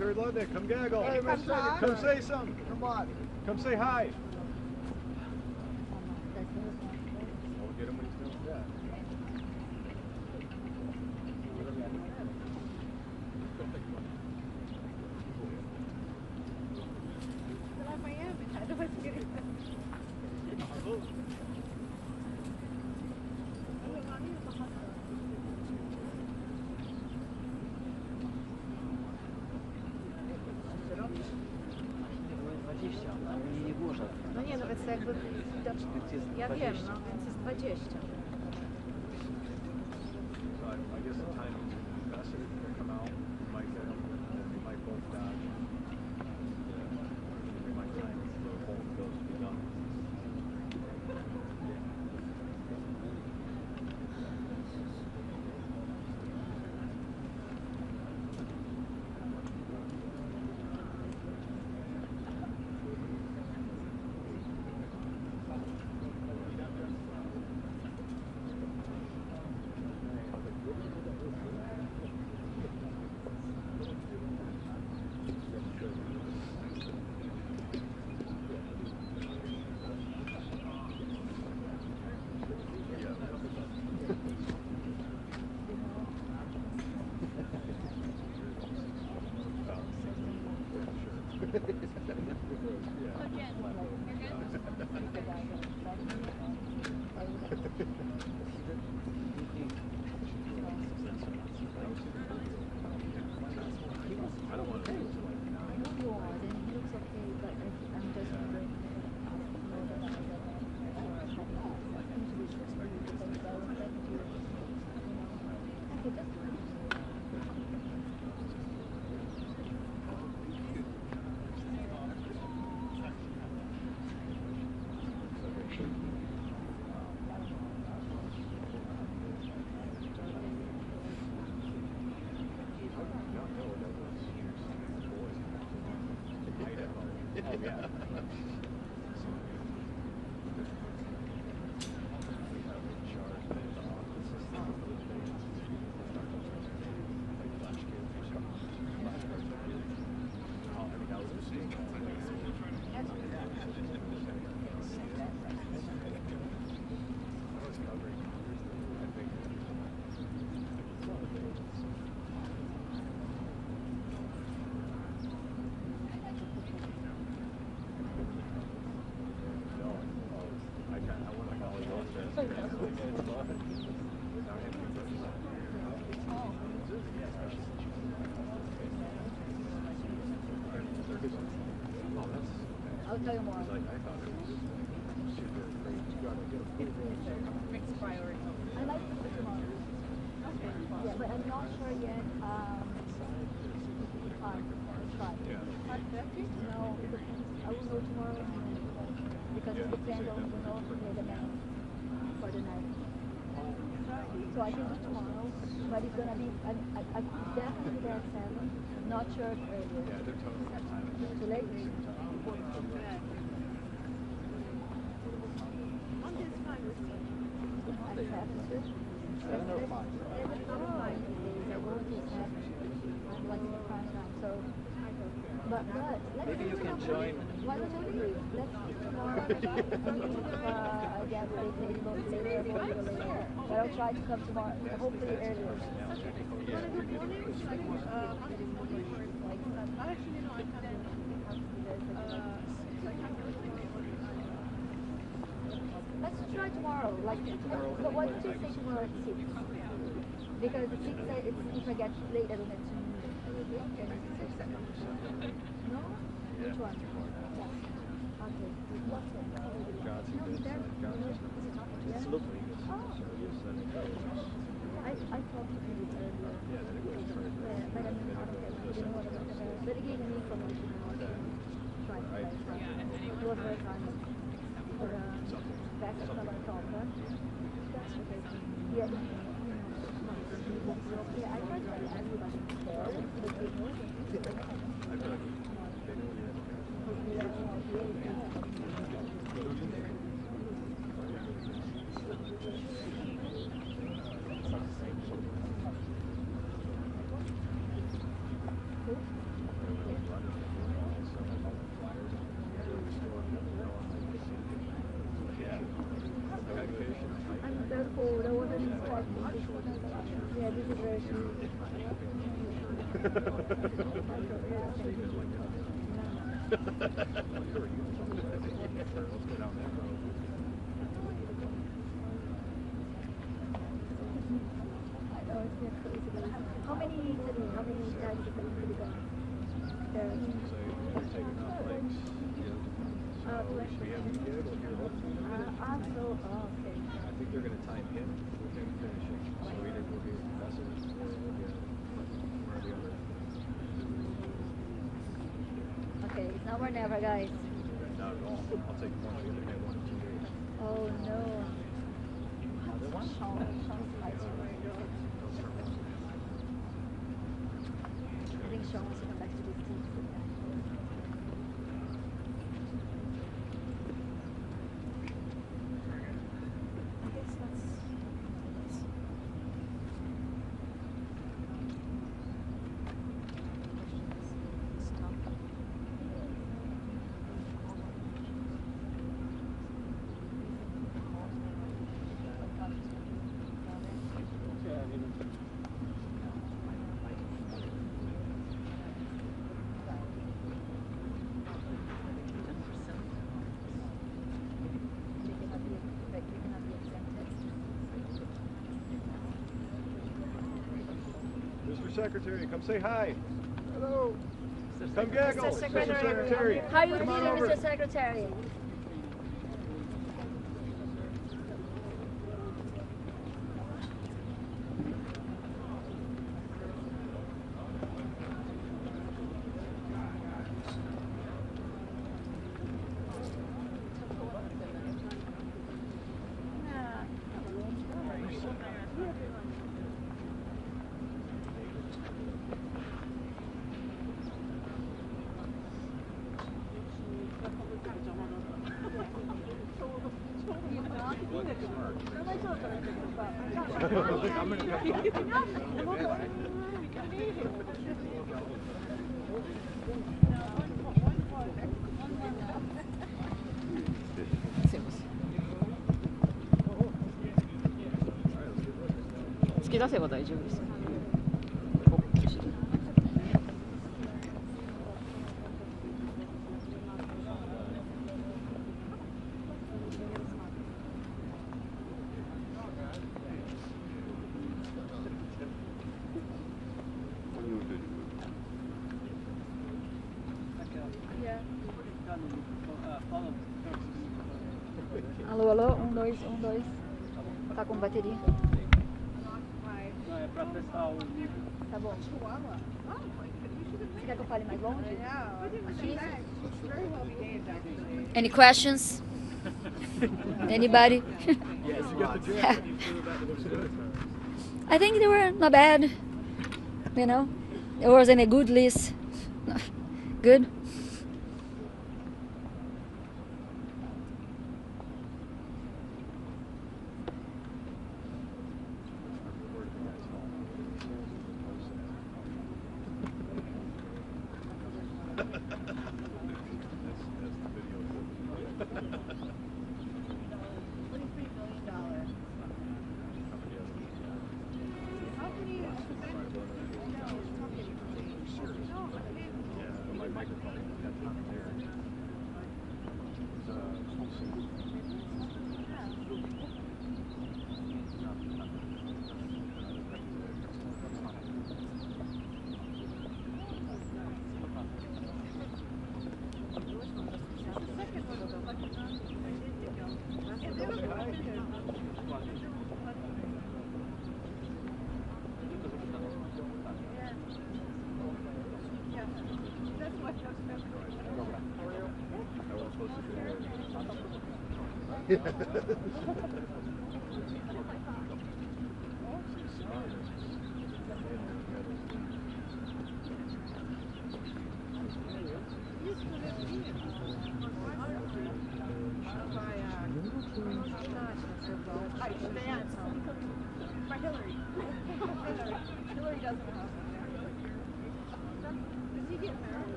Secretary Ludnick, come gaggle. Hey, come talk. Come say something. Come on. Come say hi. We'll get him when he's done with that. No nie, no więc jakby widocznie. Ja wiem, no więc jest 20. I don't want to. I know you are, and he looks okay, but I'm just wondering. I'll tell you more. I thought it was super great. Next priority. I like to go tomorrow. Yeah, but I'm not sure yet. I'll try. Yeah. No, it depends. I will know tomorrow because it depends on the north of the night for the night. So I can do tomorrow, but it's gonna be. I definitely be there at 7. Not sure if earlier. Yeah, they're totally on time. Too late. Monday is fine with me. At 7. 7 or 5. But Maybe you can join. Why don't you leave? Let's do tomorrow. Again, they say both later or later. But I'll try to come tomorrow, hopefully earlier. Actually, no, I can't. Let's try tomorrow. But why don't you say tomorrow at 6? Because at 6, if I get late, I don't have to. No? Which one? Yeah. Okay. No, he's there. It's lovely. I talked to him earlier. But I mean, you know what about the... But again, any information I try. It was very fun. For festival on top. That's okay. Yeah. Yeah, I tried to ask everybody there, but they know I'm very cold. I wasn't expecting this. Yeah, this is very true. How many times have you gone? There. Okay. I think they're going to time him with him finishing. So either we'll be professor or we'll get one or the other. Okay, it's now or never, guys. Not at all. I'll take one or the other day, 1 or 2 days. Oh no. Another one? I think Sean wants to come back to this team. Secretary. Come say hi. Hello. Come gaggle. Mr. Secretary. How you Come doing, on over. Mr. Secretary?突き出せば大丈夫ですよ。Alô, alô, 1, 2, 1, 2. Tá com bateria? Não, é pra testar o nível. Tá bom. Você quer que eu fale mais longe? Aqui? Any questions? Anybody? I think they were not bad. You know, it wasn't a good list. Good.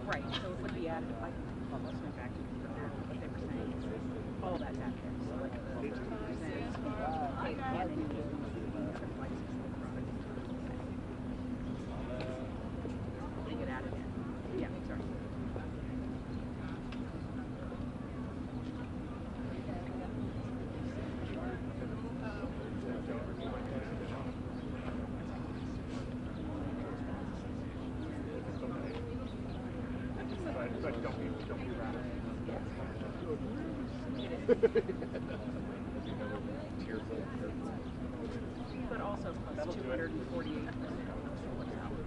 Right, so it would be added, like, well, let's go back to what they were saying. All that's out there. So, like, they get added in. Yeah, sorry. But also plus 248,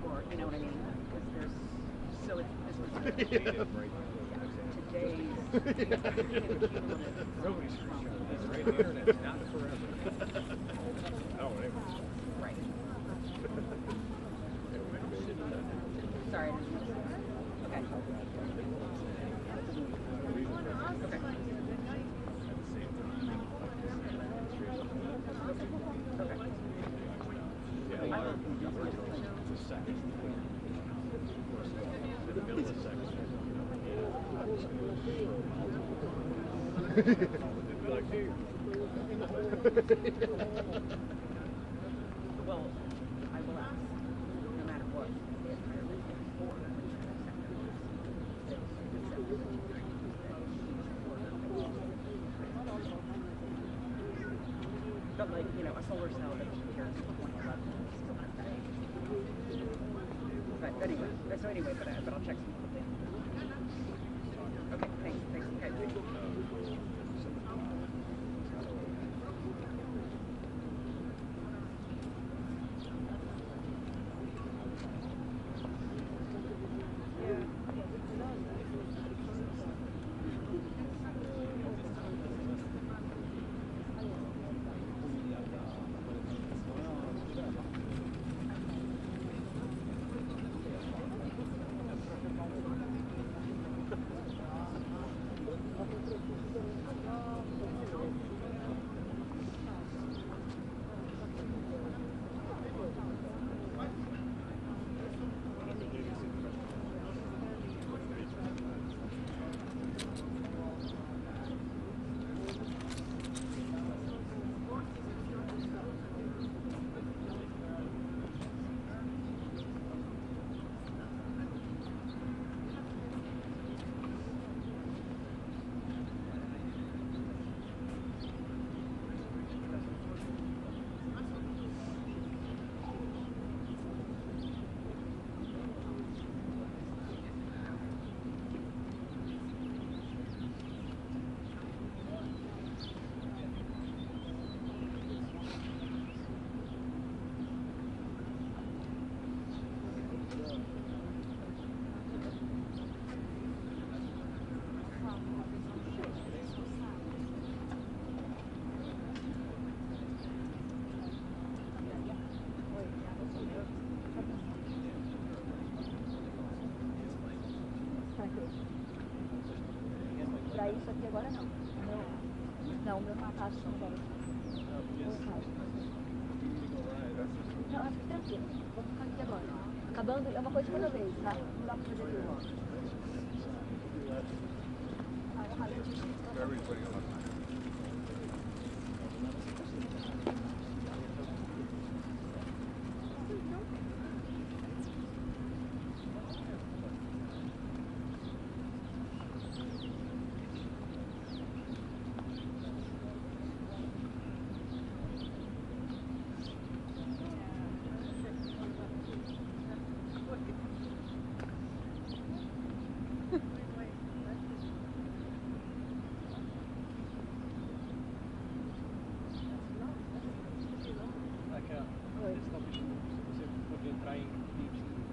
or you know what I mean? Because there's, so it's, this was today's. Nobody's right? The internet's not forever. Oh, anyway. Right. Sorry. Okay. Well, I will ask, no matter what, if I live for but like, you know, a solar cell that here in 2011 is still not that. But anyway, but I'll check some more things. Okay, thanks, okay. Pra isso aqui agora não. Não, o meu macaco são 10. Não, fica tranquilo. Vou ficar aqui agora. Acabando, é uma coisa de cada vez, tá? Não dá pra fazer tudo.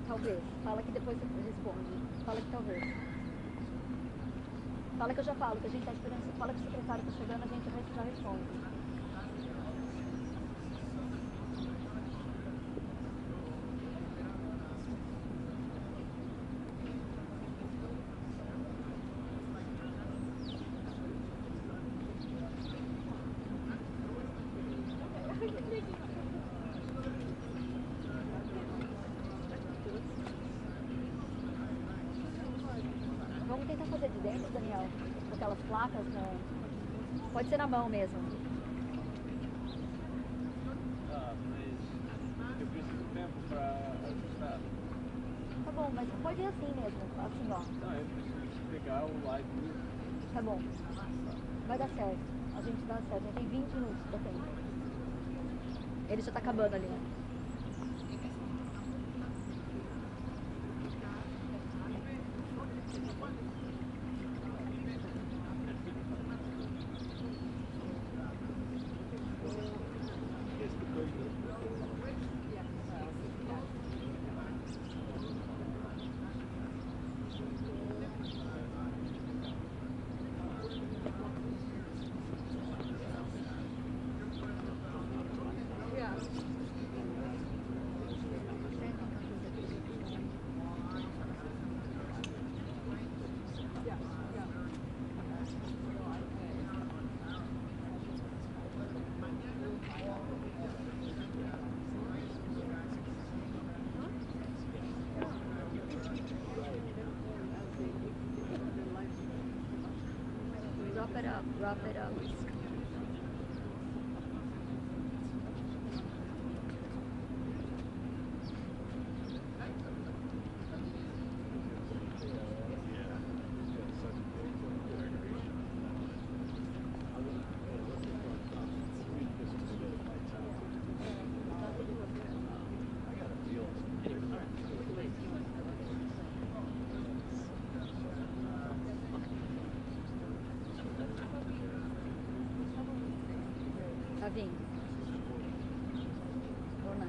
Talvez. Fala que depois você responde. Fala que talvez. Fala que eu já falo, que a gente está esperando. Fala que o secretário está chegando, a gente já responde. Vamos tentar fazer de dentro, Daniel, com aquelas placas, né? Pode ser na mão mesmo. Ah, mas eu preciso de tempo para ajustar. Tá bom, mas pode ir assim mesmo, assim ó. Não, eu preciso pegar o live. Tá bom. Vai dar certo. A gente dá certo. A gente tem 20 minutos pra tempo. Ele já tá acabando ali, né? Wrap it up, wrap it up. Tá vindo. Ou não?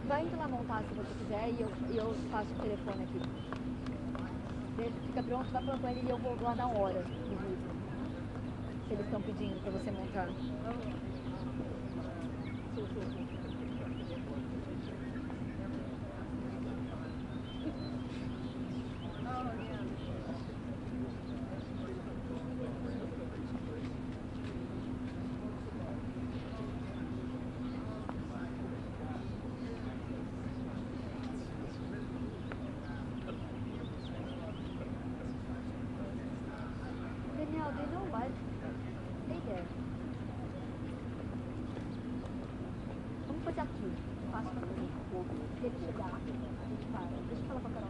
Vai indo lá montar se você quiser e eu passo o telefone aqui. Ele fica pronto, vai falando com ele e eu vou lá dar uma hora no vídeo. Se eles estão pedindo pra você montar. Danielle, do you know what? Stay there. mais aqui, faço para ele chegar, deixa eu falar com a Carol.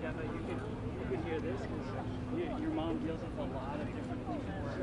Gemma, you could hear this because your mom deals with a lot of different things at work.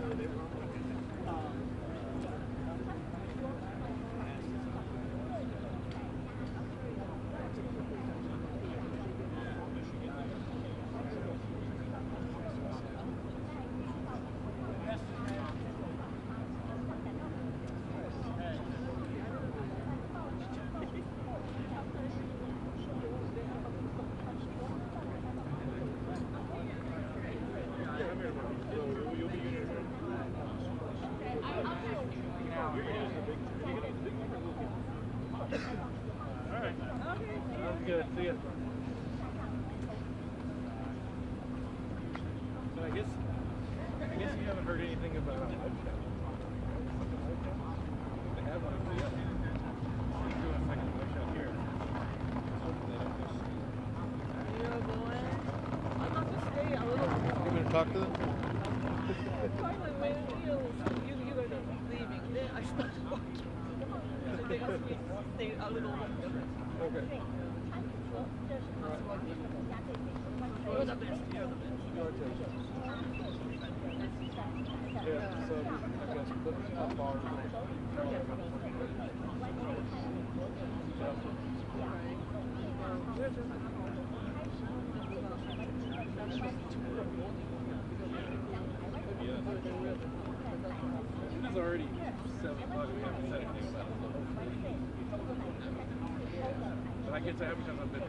Sounds good. See ya. So I guess you haven't heard anything about a live chat. They have one. So yeah. He's doing a second live chat here. I'd love to stay a little. You want to talk to them? Finally, when you guys are leaving, then I started walking. So they asked me to stay a little longer. Okay. You're the best. You're the best. Yeah, so I guess put up bars. It is already 7 o'clock. We haven't said anything about it. But I get to have because I've been